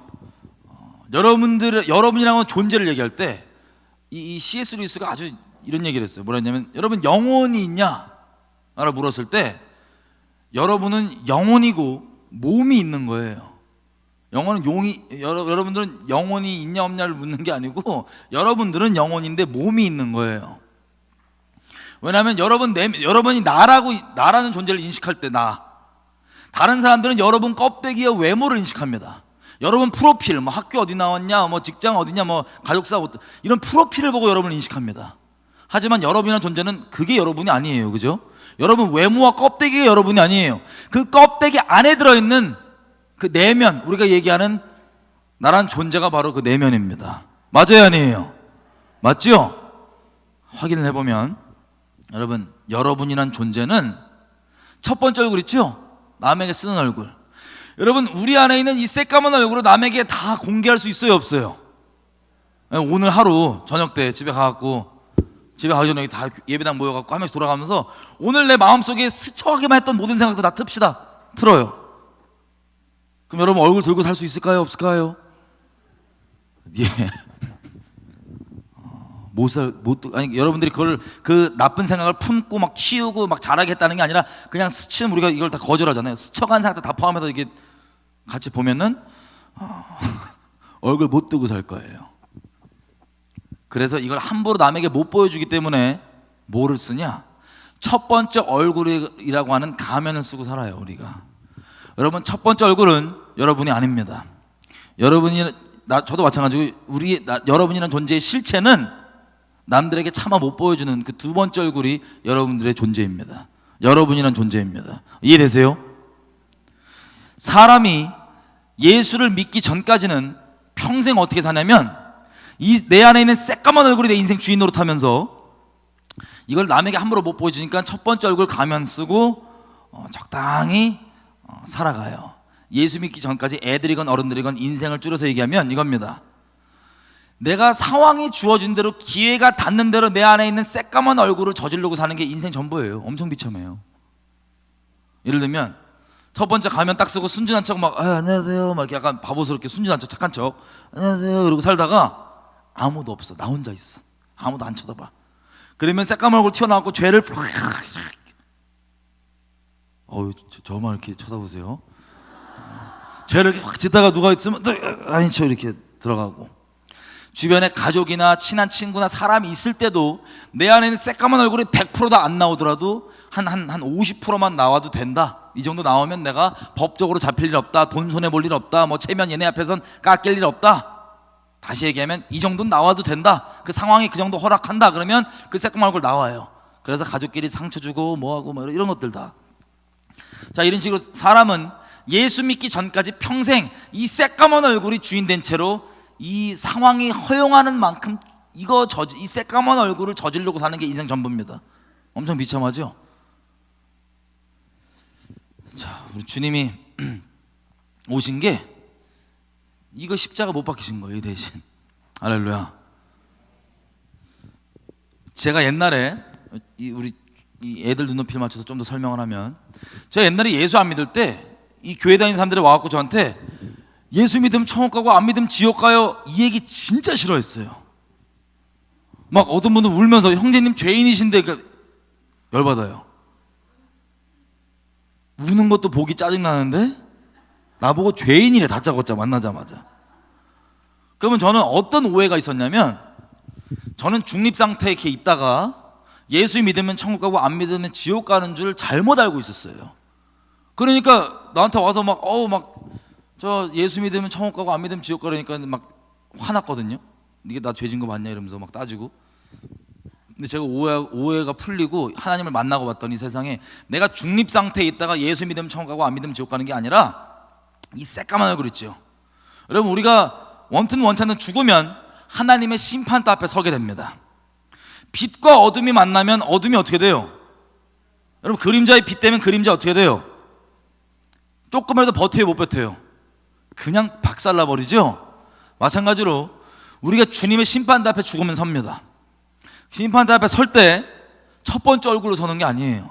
여러분이라는 존재를 얘기할 때 이 C.S. 루이스가 아주 이런 얘기를 했어요. 뭐라 했냐면, 여러분 영혼이 있냐? 라고 물었을 때 여러분은 영혼이고 몸이 있는 거예요. 여러분들은 영혼이 있냐 없냐를 묻는 게 아니고 여러분들은 영혼인데 몸이 있는 거예요. 왜냐하면 여러분이 나라는 존재를 인식할 때 다른 사람들은 여러분 껍데기와 외모를 인식합니다. 여러분 프로필, 뭐 학교 어디 나왔냐, 뭐 직장 어디냐, 뭐 가족사 이런 프로필을 보고 여러분을 인식합니다. 하지만 여러분이라는 존재는 그게 여러분이 아니에요. 그죠? 여러분 외모와 껍데기가 여러분이 아니에요. 그 껍데기 안에 들어있는 그 내면, 우리가 얘기하는 나란 존재가 바로 그 내면입니다. 맞아요 아니에요? 맞죠? 확인을 해보면 여러분이란 존재는 첫 번째 얼굴 있죠? 남에게 쓰는 얼굴. 여러분 우리 안에 있는 이 새까만 얼굴을 남에게 다 공개할 수 있어요 없어요? 오늘 하루 저녁 때 집에 가기 전에 다 예배당 모여갖고 한 명씩 돌아가면서 오늘 내 마음속에 스쳐가기만 했던 모든 생각도 다 틀어요. 그럼 여러분 얼굴 들고 살 수 있을까요 없을까요? 예. 아니 여러분들이 그 나쁜 생각을 품고 막 키우고 막 자라겠다는 게 아니라 그냥 스치면 우리가 이걸 다 거절하잖아요. 스쳐간 생각도 다 포함해서 이게 같이 보면은 얼굴 못 뜨고 살 거예요. 그래서 이걸 함부로 남에게 못 보여주기 때문에 뭐를 쓰냐? 첫 번째 얼굴이라고 하는 가면을 쓰고 살아요 우리가. 여러분 첫 번째 얼굴은 여러분이 아닙니다. 저도 마찬가지고 여러분이라는 존재의 실체는 남들에게 차마 못 보여주는 그 두 번째 얼굴이 여러분들의 존재입니다. 여러분이란 존재입니다. 이해되세요? 사람이 예수를 믿기 전까지는 평생 어떻게 사냐면 내 안에 있는 새까만 얼굴이 내 인생 주인 노릇하면서 이걸 남에게 함부로 못 보여주니까 첫 번째 얼굴 가면 쓰고 적당히 살아가요. 예수 믿기 전까지 애들이건 어른들이건 인생을 줄여서 얘기하면 이겁니다. 내가 상황이 주어진 대로 기회가 닿는 대로 내 안에 있는 새까만 얼굴을 저지르고 사는 게 인생 전부예요. 엄청 비참해요. 예를 들면 첫 번째 가면 딱 쓰고 순진한 척 막 안녕하세요 막 이렇게 약간 바보스럽게 순진한 척 착한 척 안녕하세요 이러고 살다가 아무도 없어. 나 혼자 있어. 아무도 안 쳐다봐. 그러면 새까만 얼굴 튀어나왔고 죄를 저만 이렇게 쳐다보세요. 죄를 이렇게 확 짓다가 누가 있으면 아닌 척 이렇게 들어가고, 주변에 가족이나 친한 친구나 사람이 있을 때도 내 안에는 새까만 얼굴이 100% 다 안 나오더라도 한 50%만 나와도 된다. 이 정도 나오면 내가 법적으로 잡힐 일 없다. 돈 손해 볼 일 없다. 뭐 체면 얘네 앞에선 깎일 일 없다. 다시 얘기하면 이 정도는 나와도 된다. 그 상황이 그 정도 허락한다. 그러면 그 새까만 얼굴 나와요. 그래서 가족끼리 상처 주고 뭐하고 뭐 이런 것들 다. 자, 이런 식으로 사람은 예수 믿기 전까지 평생 이 새까만 얼굴이 주인된 채로 이 상황이 허용하는 만큼 이 새까만 얼굴을 저지르고 사는 게 인생 전부입니다. 엄청 비참하죠? 자, 우리 주님이 오신 게 이거 십자가 못 박히신 거예요, 대신. 할렐루야. 제가 옛날에 우리 애들 눈높이를 맞춰서 좀 더 설명을 하면, 제가 옛날에 예수 안 믿을 때 이 교회 다니는 사람들이 와갖고 저한테 예수 믿으면 천국 가고 안 믿으면 지옥 가요, 이 얘기 진짜 싫어했어요. 막 어떤 분은 울면서 형제님 죄인이신데 열받아요. 우는 것도 보기 짜증나는데 나보고 죄인이래, 다짜고짜 만나자마자. 그러면 저는 어떤 오해가 있었냐면, 저는 중립 상태에 이렇게 있다가 예수 믿으면 천국 가고 안 믿으면 지옥 가는 줄 잘못 알고 있었어요. 그러니까 나한테 와서 저 예수 믿으면 천국 가고 안 믿으면 지옥 가라니까 막 화났거든요. 네가 나 죄진 거 맞냐 이러면서 막 따지고. 근데 제가 오해가 풀리고 하나님을 만나고 봤더니 세상에 내가 중립 상태에 있다가 예수 믿으면 천국 가고 안 믿으면 지옥 가는 게 아니라 이 새까만 얼굴 있죠. 여러분, 우리가 원튼 원찮은 죽으면 하나님의 심판대 앞에 서게 됩니다. 빛과 어둠이 만나면 어둠이 어떻게 돼요? 여러분, 그림자의 빛 때문에 그림자 어떻게 돼요? 조금이라도 버텨요, 못 버텨요? 그냥 박살나 버리죠. 마찬가지로 우리가 주님의 심판대 앞에 죽으면 섭니다. 심판대 앞에 설 때 첫 번째 얼굴로 서는 게 아니에요.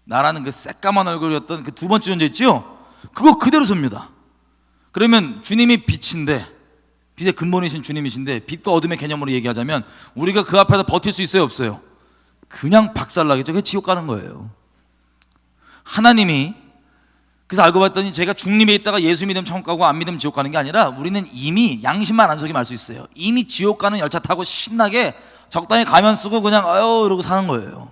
나라는 그 새까만 얼굴이었던 그 두 번째 존재 있죠? 그거 그대로 섭니다. 그러면 주님이 빛인데, 빛의 근본이신 주님이신데, 빛과 어둠의 개념으로 얘기하자면 우리가 그 앞에서 버틸 수 있어요, 없어요? 그냥 박살나겠죠. 그게 지옥 가는 거예요. 하나님이, 그래서 알고 봤더니 제가 중림에 있다가 예수 믿으면 천국 가고 안 믿으면 지옥 가는 게 아니라 우리는 이미 양심만 안 속이면 알 수 있어요. 이미 지옥 가는 열차 타고 신나게 적당히 가면 쓰고 그냥 아유 이러고 사는 거예요.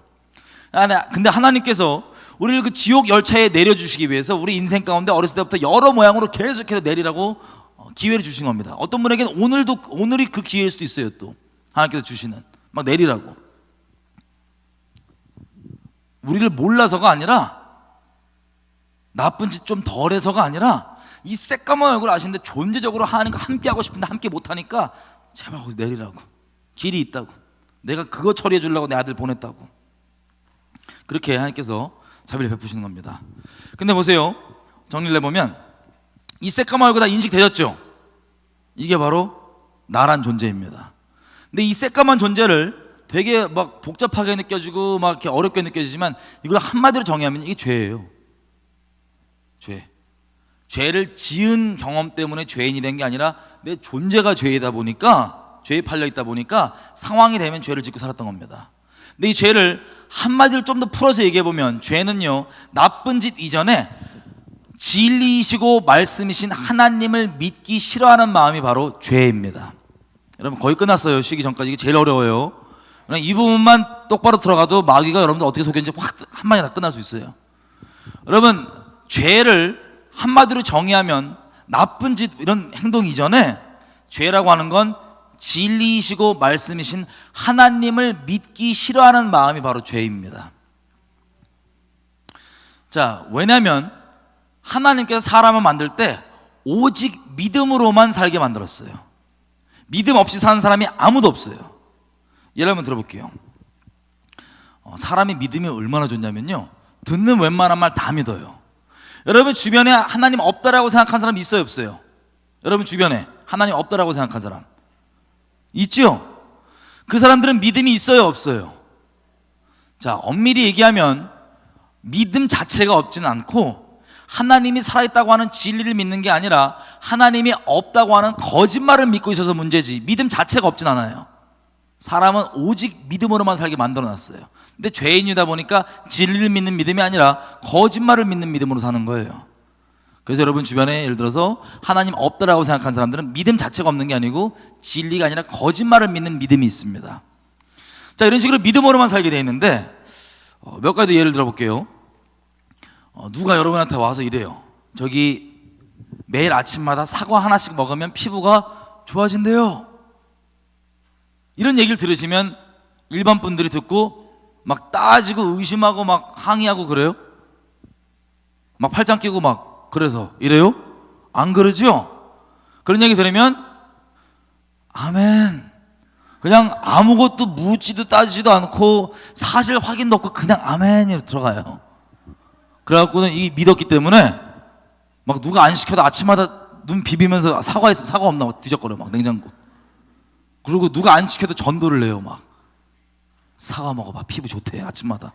근데 하나님께서 우리를 그 지옥 열차에 내려주시기 위해서 우리 인생 가운데 어렸을 때부터 여러 모양으로 계속해서 내리라고 기회를 주신 겁니다. 어떤 분에게는 오늘이 그 기회일 수도 있어요. 또 하나님께서 주시는 막 내리라고. 우리를 몰라서가 아니라, 나쁜 짓 좀 덜해서가 아니라, 이 새까만 얼굴 아시는데 존재적으로 하나님과 함께하고 싶은데 함께 못하니까 제발 거기서 내리라고. 길이 있다고. 내가 그거 처리해 주려고 내 아들 보냈다고. 그렇게 하나님께서 자비를 베푸시는 겁니다. 근데 보세요, 정리를 해보면 이 새까만 얼굴 다 인식되셨죠? 이게 바로 나란 존재입니다. 근데 이 새까만 존재를 되게 막 복잡하게 느껴지고 막 이렇게 어렵게 느껴지지만, 이걸 한마디로 정의하면 이게 죄예요. 죄를 지은 경험 때문에 죄인이 된 게 아니라 내 존재가 죄이다 보니까, 죄에 팔려 있다 보니까 상황이 되면 죄를 짓고 살았던 겁니다. 근데 이 죄를 한마디로 좀 더 풀어서 얘기해 보면, 죄는요, 나쁜 짓 이전에 진리이시고 말씀이신 하나님을 믿기 싫어하는 마음이 바로 죄입니다. 여러분, 거의 끝났어요. 쉬기 전까지. 이게 제일 어려워요. 이 부분만 똑바로 들어가도 마귀가 여러분들 어떻게 속였는지 확 한마디에 다 끝날 수 있어요. 여러분, 죄를 한마디로 정의하면 나쁜 짓 이런 행동 이전에 죄라고 하는 건 진리이시고 말씀이신 하나님을 믿기 싫어하는 마음이 바로 죄입니다. 자, 왜냐하면 하나님께서 사람을 만들 때 오직 믿음으로만 살게 만들었어요. 믿음 없이 사는 사람이 아무도 없어요. 예를 한번 들어볼게요. 사람이 믿음이 얼마나 좋냐면요, 듣는 웬만한 말 다 믿어요. 여러분 주변에 하나님 없다라고 생각한 사람 있어요, 없어요? 여러분 주변에 하나님 없다라고 생각한 사람 있죠? 그 사람들은 믿음이 있어요, 없어요? 자, 엄밀히 얘기하면 믿음 자체가 없지는 않고, 하나님이 살아있다고 하는 진리를 믿는 게 아니라 하나님이 없다고 하는 거짓말을 믿고 있어서 문제지, 믿음 자체가 없진 않아요. 사람은 오직 믿음으로만 살게 만들어놨어요. 근데 죄인이다 보니까 진리를 믿는 믿음이 아니라 거짓말을 믿는 믿음으로 사는 거예요. 그래서 여러분 주변에 예를 들어서 하나님 없다라고 생각한 사람들은 믿음 자체가 없는 게 아니고 진리가 아니라 거짓말을 믿는 믿음이 있습니다. 자, 이런 식으로 믿음으로만 살게 돼 있는데, 몇 가지 예를 들어볼게요. 누가 여러분한테 와서 이래요. 저기 매일 아침마다 사과 하나씩 먹으면 피부가 좋아진대요. 이런 얘기를 들으시면 일반 분들이 듣고 막 따지고 의심하고 막 항의하고 그래요? 막 팔짱 끼고 막 그래서 이래요? 안 그러죠? 그런 얘기 들으면 아멘, 그냥 아무것도 묻지도 따지지도 않고 사실 확인도 없고 그냥 아멘으로 들어가요. 그래갖고는 이 믿었기 때문에 막 누가 안 시켜도 아침마다 눈 비비면서 사과 있으면 사과 없나 막 뒤적거려, 막 냉장고. 그리고 누가 안 시켜도 전도를 내요. 막 사과 먹어봐, 피부 좋대, 아침마다.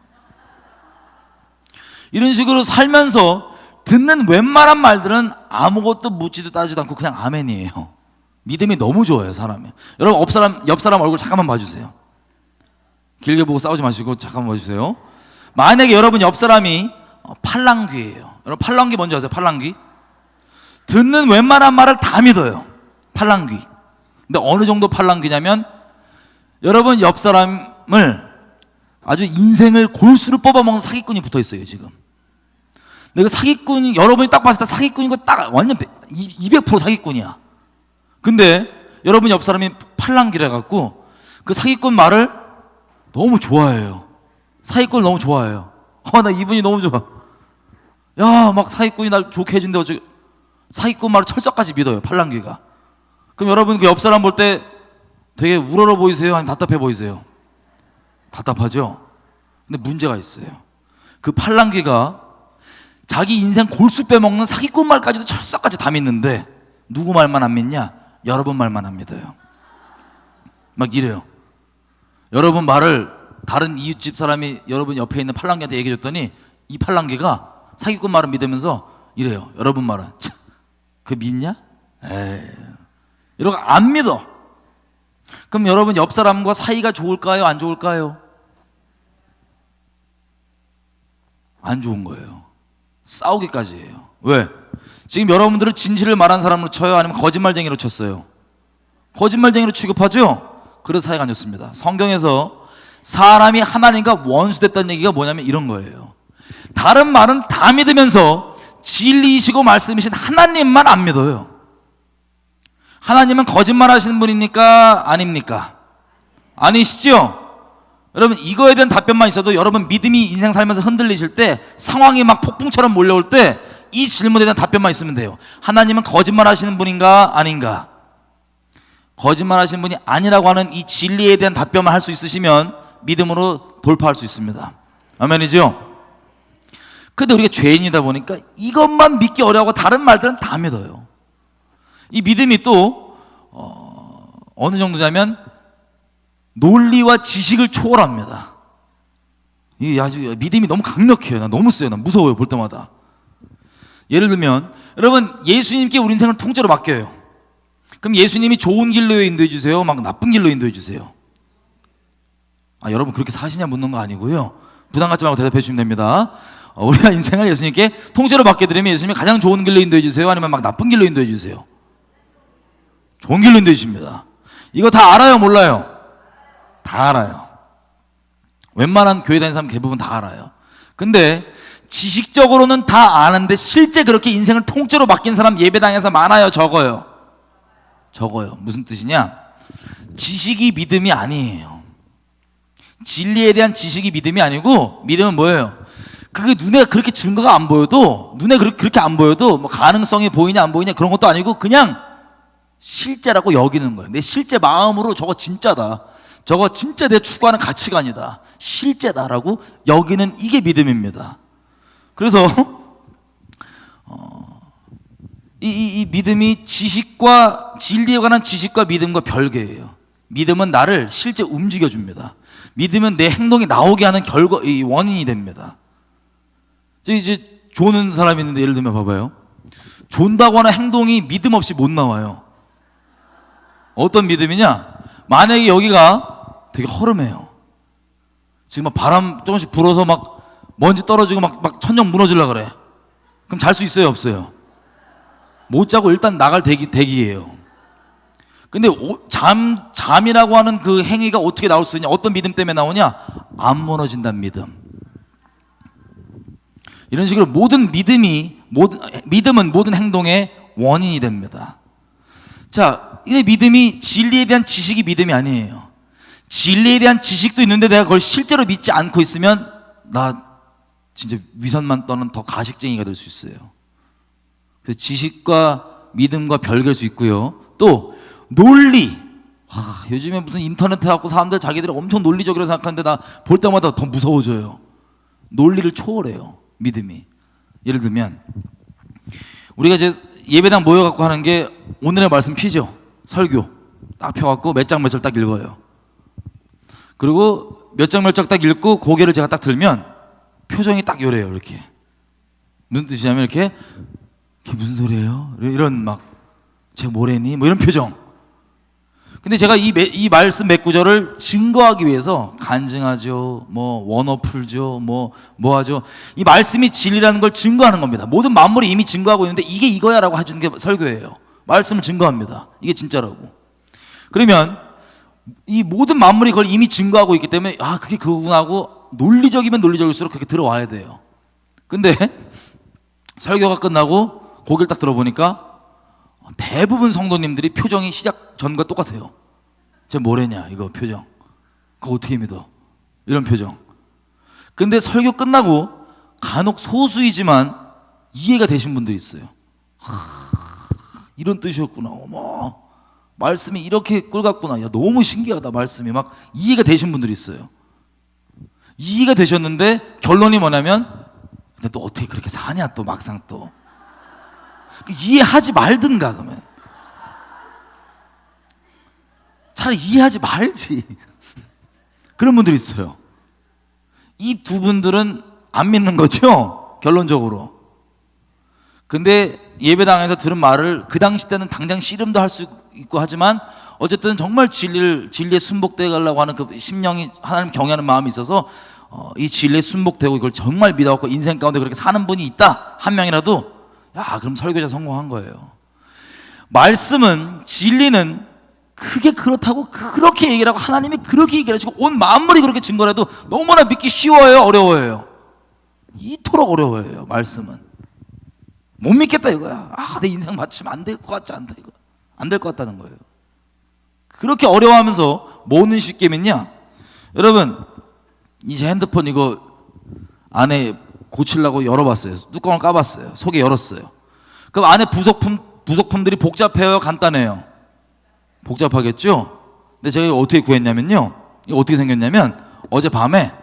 이런 식으로 살면서 듣는 웬만한 말들은 아무것도 묻지도 따지도 않고 그냥 아멘이에요. 믿음이 너무 좋아요, 사람이. 여러분 옆 사람 얼굴 잠깐만 봐주세요. 길게 보고 싸우지 마시고 잠깐만 봐주세요. 만약에 여러분 옆 사람이 팔랑귀예요. 여러분 팔랑귀 뭔지 아세요? 팔랑귀? 듣는 웬만한 말을 다 믿어요. 팔랑귀. 근데 어느 정도 팔랑귀냐면, 여러분 옆 사람을 아주 인생을 골수로 뽑아먹는 사기꾼이 붙어있어요 지금. 내가 사기꾼이, 여러분이 딱 봤을 때 사기꾼인 거 딱 완전 200% 사기꾼이야. 근데 여러분 옆 사람이 팔랑귀래 갖고 그 사기꾼 말을 너무 좋아해요. 사기꾼을 너무 좋아해요. 나 이분이 너무 좋아. 야, 막 사기꾼이 날 좋게 해준대. 어쩌고. 사기꾼 말을 철석까지 믿어요, 팔랑귀가. 그럼 여러분 그 옆 사람 볼 때 되게 우러러 보이세요? 아니면 답답해 보이세요? 답답하죠? 근데 문제가 있어요. 그 팔랑귀가 자기 인생 골수 빼먹는 사기꾼 말까지도 철석같이 다 믿는데 누구 말만 안 믿냐? 여러분 말만 안 믿어요. 막 이래요. 여러분 말을 다른 이웃집 사람이 여러분 옆에 있는 팔랑귀한테 얘기해 줬더니 이 팔랑귀가 사기꾼 말을 믿으면서 이래요. 여러분 말은 참, 그 믿냐? 에이, 이러고 안 믿어. 그럼 여러분 옆 사람과 사이가 좋을까요? 안 좋을까요? 안 좋은 거예요. 싸우기까지 해요. 왜? 지금 여러분들은 진실을 말한 사람으로 쳐요? 아니면 거짓말쟁이로 쳤어요? 거짓말쟁이로 취급하죠? 그래서 사이가 안 좋습니다. 성경에서 사람이 하나님과 원수됐다는 얘기가 뭐냐면 이런 거예요. 다른 말은 다 믿으면서 진리이시고 말씀이신 하나님만 안 믿어요. 하나님은 거짓말 하시는 분입니까? 아닙니까? 아니시죠? 여러분 이거에 대한 답변만 있어도 여러분 믿음이 인생 살면서 흔들리실 때 상황이 막 폭풍처럼 몰려올 때 이 질문에 대한 답변만 있으면 돼요. 하나님은 거짓말 하시는 분인가? 아닌가? 거짓말 하시는 분이 아니라고 하는 이 진리에 대한 답변만 할 수 있으시면 믿음으로 돌파할 수 있습니다. 아멘이죠? 근데 우리가 죄인이다 보니까 이것만 믿기 어려워하고 다른 말들은 다 믿어요. 이 믿음이 또 어느 정도냐면 논리와 지식을 초월합니다. 이 아주 믿음이 너무 강력해요. 나 너무 세요. 나 무서워요. 볼 때마다. 예를 들면 여러분 예수님께 우리 인생을 통째로 맡겨요. 그럼 예수님이 좋은 길로 인도해 주세요? 막 나쁜 길로 인도해 주세요? 아, 여러분 그렇게 사시냐 묻는 거 아니고요. 부담 갖지 말고 대답해 주시면 됩니다. 우리가 인생을 예수님께 통째로 맡겨드리면 예수님이 가장 좋은 길로 인도해 주세요? 아니면 막 나쁜 길로 인도해 주세요? 좋은 길로 인도해 주십니다. 이거 다 알아요? 몰라요? 다 알아요. 웬만한 교회 다니는 사람 대부분 다 알아요. 근데 지식적으로는 다 아는데 실제 그렇게 인생을 통째로 맡긴 사람 예배당에서 많아요? 적어요? 적어요. 무슨 뜻이냐? 지식이 믿음이 아니에요. 진리에 대한 지식이 믿음이 아니고 믿음은 뭐예요? 그게 눈에 그렇게 증거가 안 보여도 눈에 그렇게 안 보여도 뭐 가능성이 보이냐 안 보이냐 그런 것도 아니고 그냥 실제라고 여기는 거예요. 내 실제 마음으로 저거 진짜다. 저거 진짜 내 추구하는 가치관이다. 실제다라고 여기는 이게 믿음입니다. 그래서 이 믿음이 지식과 진리에 관한 지식과 믿음과 별개예요. 믿음은 나를 실제 움직여줍니다. 믿으면 내 행동이 나오게 하는 결과, 이 원인이 됩니다. 이제 조는 사람이 있는데 예를 들면 봐봐요. 존다고 하는 행동이 믿음 없이 못 나와요. 어떤 믿음이냐? 만약에 여기가 되게 허름해요. 지금 막 바람 조금씩 불어서 막 먼지 떨어지고 막 천정 무너지려고 그래. 그럼 잘 수 있어요? 없어요? 못 자고 일단 나갈 대기예요. 근데 잠이라고 하는 그 행위가 어떻게 나올 수 있냐? 어떤 믿음 때문에 나오냐? 안 무너진다는 믿음. 이런 식으로 모든 믿음은 모든 행동의 원인이 됩니다. 자, 이 믿음이 진리에 대한 지식이 믿음이 아니에요. 진리에 대한 지식도 있는데 내가 그걸 실제로 믿지 않고 있으면 나 진짜 위선만 떠는 더 가식쟁이가 될 수 있어요. 그래서 지식과 믿음과 별개일 수 있고요. 또 논리. 요즘에 무슨 인터넷 해갖고 사람들 자기들이 엄청 논리적이라고 생각하는데 나 볼 때마다 더 무서워져요. 논리를 초월해요. 믿음이. 예를 들면 우리가 이제 예배당 모여갖고 하는 게 오늘의 말씀 피죠. 설교 딱 펴갖고 몇 장 몇 절 딱 읽어요. 그리고 몇 장 몇 절 딱 읽고 고개를 제가 딱 들면 표정이 딱 요래요. 이렇게 무슨 뜻이냐면 이렇게 무슨 소리예요? 이런 막 쟤 뭐래니? 뭐 이런 표정. 근데 제가 이 말씀 몇 구절을 증거하기 위해서 간증하죠, 뭐 원어 풀죠, 뭐 하죠. 이 말씀이 진리라는 걸 증거하는 겁니다. 모든 만물이 이미 증거하고 있는데 이게 이거야라고 해주는 게 설교예요. 말씀을 증거합니다. 이게 진짜라고. 그러면 이 모든 만물이 그걸 이미 증거하고 있기 때문에 그게 그거구나 하고 논리적이면 논리적일수록 그렇게 들어와야 돼요. 근데 설교가 끝나고 고개를 딱 들어보니까 대부분 성도님들이 표정이 시작 전과 똑같아요. 쟤 뭐래냐 이거 표정. 그거 어떻게 믿어? 이런 표정. 근데 설교 끝나고 간혹 소수이지만 이해가 되신 분들이 있어요. 이런 뜻이었구나. 어머. 말씀이 이렇게 꿀같구나. 야, 너무 신기하다. 말씀이 막 이해가 되신 분들이 있어요. 이해가 되셨는데 결론이 뭐냐면 근데 또 어떻게 그렇게 사냐 또 막상 또 이해하지 말든가. 그러면 차라리 이해하지 말지. 그런 분들이 있어요. 이 두 분들은 안 믿는 거죠, 결론적으로. 근데 예배당에서 들은 말을 그 당시 때는 당장 씨름도 할 수 있고 하지만 어쨌든 정말 진리에 순복되어 가려고 하는 그 심령이 하나님 경외하는 마음이 있어서 이 진리에 순복되고 이걸 정말 믿어갖고 인생 가운데 그렇게 사는 분이 있다, 한 명이라도, 야, 그럼 설교자 성공한 거예요. 말씀은, 진리는 그게 그렇다고 그렇게 얘기를 하고 하나님이 그렇게 얘기를 하시고 온 만물이 그렇게 증거해도 너무나 믿기 쉬워요, 어려워요? 이토록 어려워요. 말씀은 못 믿겠다 이거야. 아, 내 인생 맞추면 안 될 것 같지 않다 이거. 안 될 것 같다는 거예요. 그렇게 어려워하면서 뭐는 쉽게 믿냐? 여러분, 이제 핸드폰 이거 안에 고치려고 열어봤어요. 뚜껑을 까봤어요. 속에 열었어요. 그럼 안에 부속품들이 복잡해요, 간단해요? 복잡하겠죠? 근데 제가 이거 어떻게 구했냐면요, 이거 어떻게 생겼냐면 어젯밤에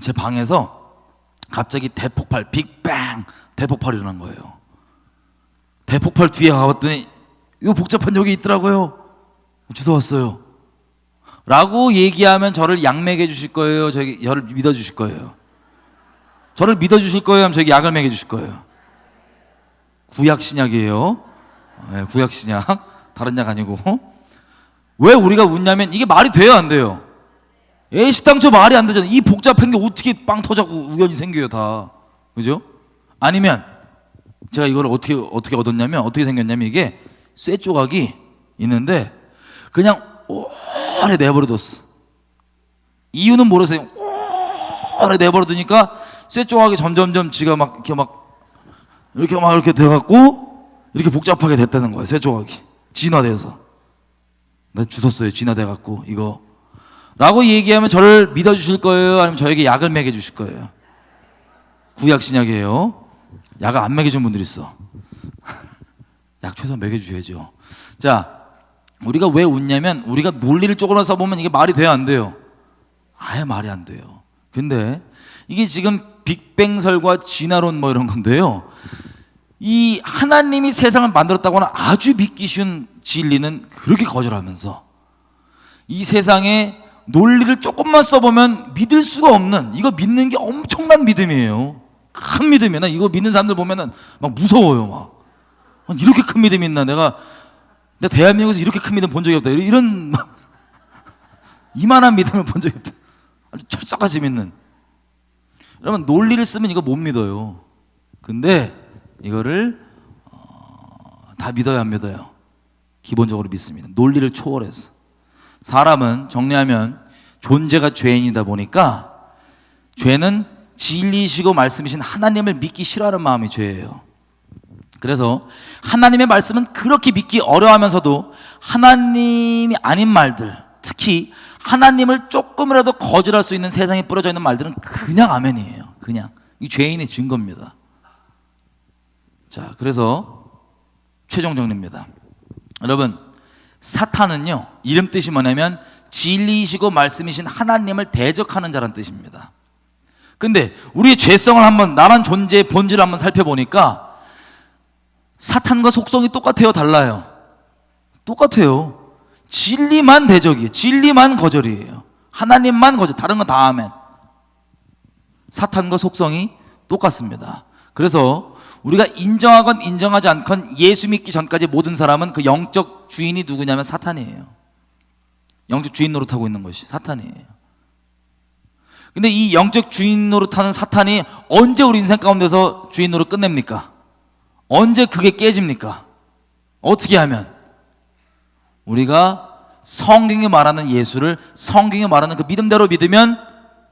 제 방에서 갑자기 대폭발, 빅뱅 대폭발이 일어난 거예요. 대폭발 뒤에 가봤더니 이거 복잡한 여기 있더라고요. 주워 왔어요 라고 얘기하면 저를 약 먹여 주실 거예요, 저를 믿어 주실 거예요? 저를 믿어 주실 거예요, 하면 저에게 약을 먹여 주실 거예요? 구약 신약이에요. 네, 구약 신약, 다른 약 아니고. 왜 우리가 웃냐면 이게 말이 돼요, 안 돼요? 애시당초 말이 안 되잖아요. 이 복잡한 게 어떻게 빵 터져고 우연히 생겨요, 다. 그죠? 아니면 제가 이걸 어떻게 얻었냐면, 어떻게 생겼냐면, 이게 쇠 조각이 있는데 그냥 오래 내버려뒀어. 이유는 모르겠어요. 오래 내버려두니까 쇠 조각이 점점점 지가 막 이렇게 돼갖고 이렇게 복잡하게 됐다는 거예요. 쇠 조각이 진화돼서. 나 주웠어요, 진화돼갖고 이거 라고 얘기하면 저를 믿어주실 거예요, 아니면 저에게 약을 먹여주실 거예요? 구약 신약이에요. 약을 안 먹여준 분들이 있어. 약 최소한 먹여주셔야죠. 자, 우리가 왜 웃냐면 우리가 논리를 쪼그려 써보면 이게 말이 돼요, 안 돼요? 아예 말이 안 돼요. 근데 이게 지금 빅뱅설과 진화론 뭐 이런 건데요, 이 하나님이 세상을 만들었다고 하는 아주 믿기 쉬운 진리는 그렇게 거절하면서 이 세상에 논리를 조금만 써보면 믿을 수가 없는, 이거 믿는 게 엄청난 믿음이에요. 큰 믿음이야. 나 이거 믿는 사람들 보면은 막 무서워요. 막 이렇게 큰 믿음이 있나? 내가 대한민국에서 이렇게 큰 믿음 본 적이 없다. 이런 이만한 믿음을 본 적이 없다. 아주 철석같이 믿는. 여러분, 논리를 쓰면 이거 못 믿어요. 근데 이거를 다 믿어야 안 믿어요? 기본적으로 믿습니다. 논리를 초월해서. 사람은 정리하면 존재가 죄인이다 보니까 죄는 진리이시고 말씀이신 하나님을 믿기 싫어하는 마음이 죄예요. 그래서 하나님의 말씀은 그렇게 믿기 어려워하면서도 하나님이 아닌 말들, 특히 하나님을 조금이라도 거절할 수 있는 세상에 뿌려져 있는 말들은 그냥 아멘이에요. 그냥 이 죄인의 증거입니다. 자, 그래서 최종 정리입니다. 여러분, 사탄은요, 이름 뜻이 뭐냐면 진리이시고 말씀이신 하나님을 대적하는 자란 뜻입니다. 근데 우리의 죄성을 한번, 나란 존재의 본질을 한번 살펴보니까 사탄과 속성이 똑같아요, 달라요? 똑같아요. 진리만 대적이에요. 진리만 거절이에요. 하나님만 거절, 다른 건 다 아멘. 사탄과 속성이 똑같습니다. 그래서 우리가 인정하건 인정하지 않건 예수 믿기 전까지 모든 사람은 그 영적 주인이 누구냐면 사탄이에요. 영적 주인 노릇하고 있는 것이 사탄이에요. 근데 이 영적 주인 노릇하는 사탄이 언제 우리 인생 가운데서 주인 노릇 끝냅니까? 언제 그게 깨집니까? 어떻게 하면? 우리가 성경이 말하는 예수를, 성경이 말하는 그 믿음대로 믿으면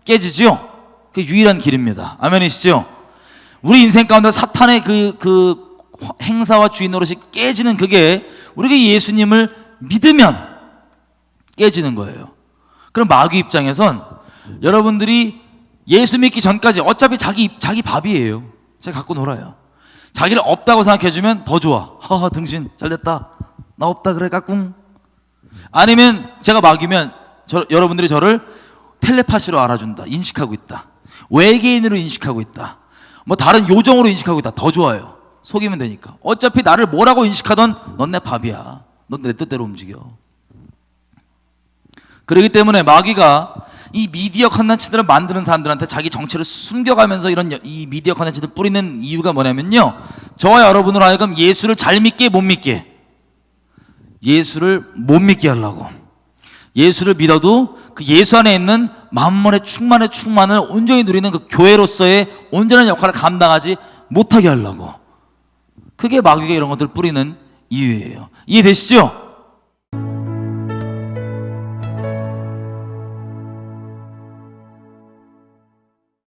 깨지죠? 그게 유일한 길입니다. 아멘이시죠? 우리 인생 가운데 사탄의 그 행사와 주인 노릇이 깨지는, 그게 우리가 예수님을 믿으면 깨지는 거예요. 그럼 마귀 입장에선 여러분들이 예수 믿기 전까지 어차피 자기 밥이에요. 자기 갖고 놀아요. 자기를 없다고 생각해주면 더 좋아. 하하, 등신 잘됐다. 나 없다 그래 까꿍. 아니면 제가 마귀면 여러분들이 저를 텔레파시로 알아준다, 인식하고 있다, 외계인으로 인식하고 있다, 뭐 다른 요정으로 인식하고 있다. 더 좋아요. 속이면 되니까. 어차피 나를 뭐라고 인식하던 넌 내 밥이야. 넌 내 뜻대로 움직여. 그렇기 때문에 마귀가 이 미디어 컨텐츠들을 만드는 사람들한테 자기 정체를 숨겨가면서 이 미디어 컨텐츠를 뿌리는 이유가 뭐냐면요, 저와 여러분으로 하여금 예수를 잘 믿게 못 믿게, 예수를 못 믿게 하려고, 예수를 믿어도 그 예수 안에 있는 만물의 충만을 온전히 누리는 그 교회로서의 온전한 역할을 감당하지 못하게 하려고, 그게 마귀가 이런 것들을 뿌리는 이유예요. 이해되시죠?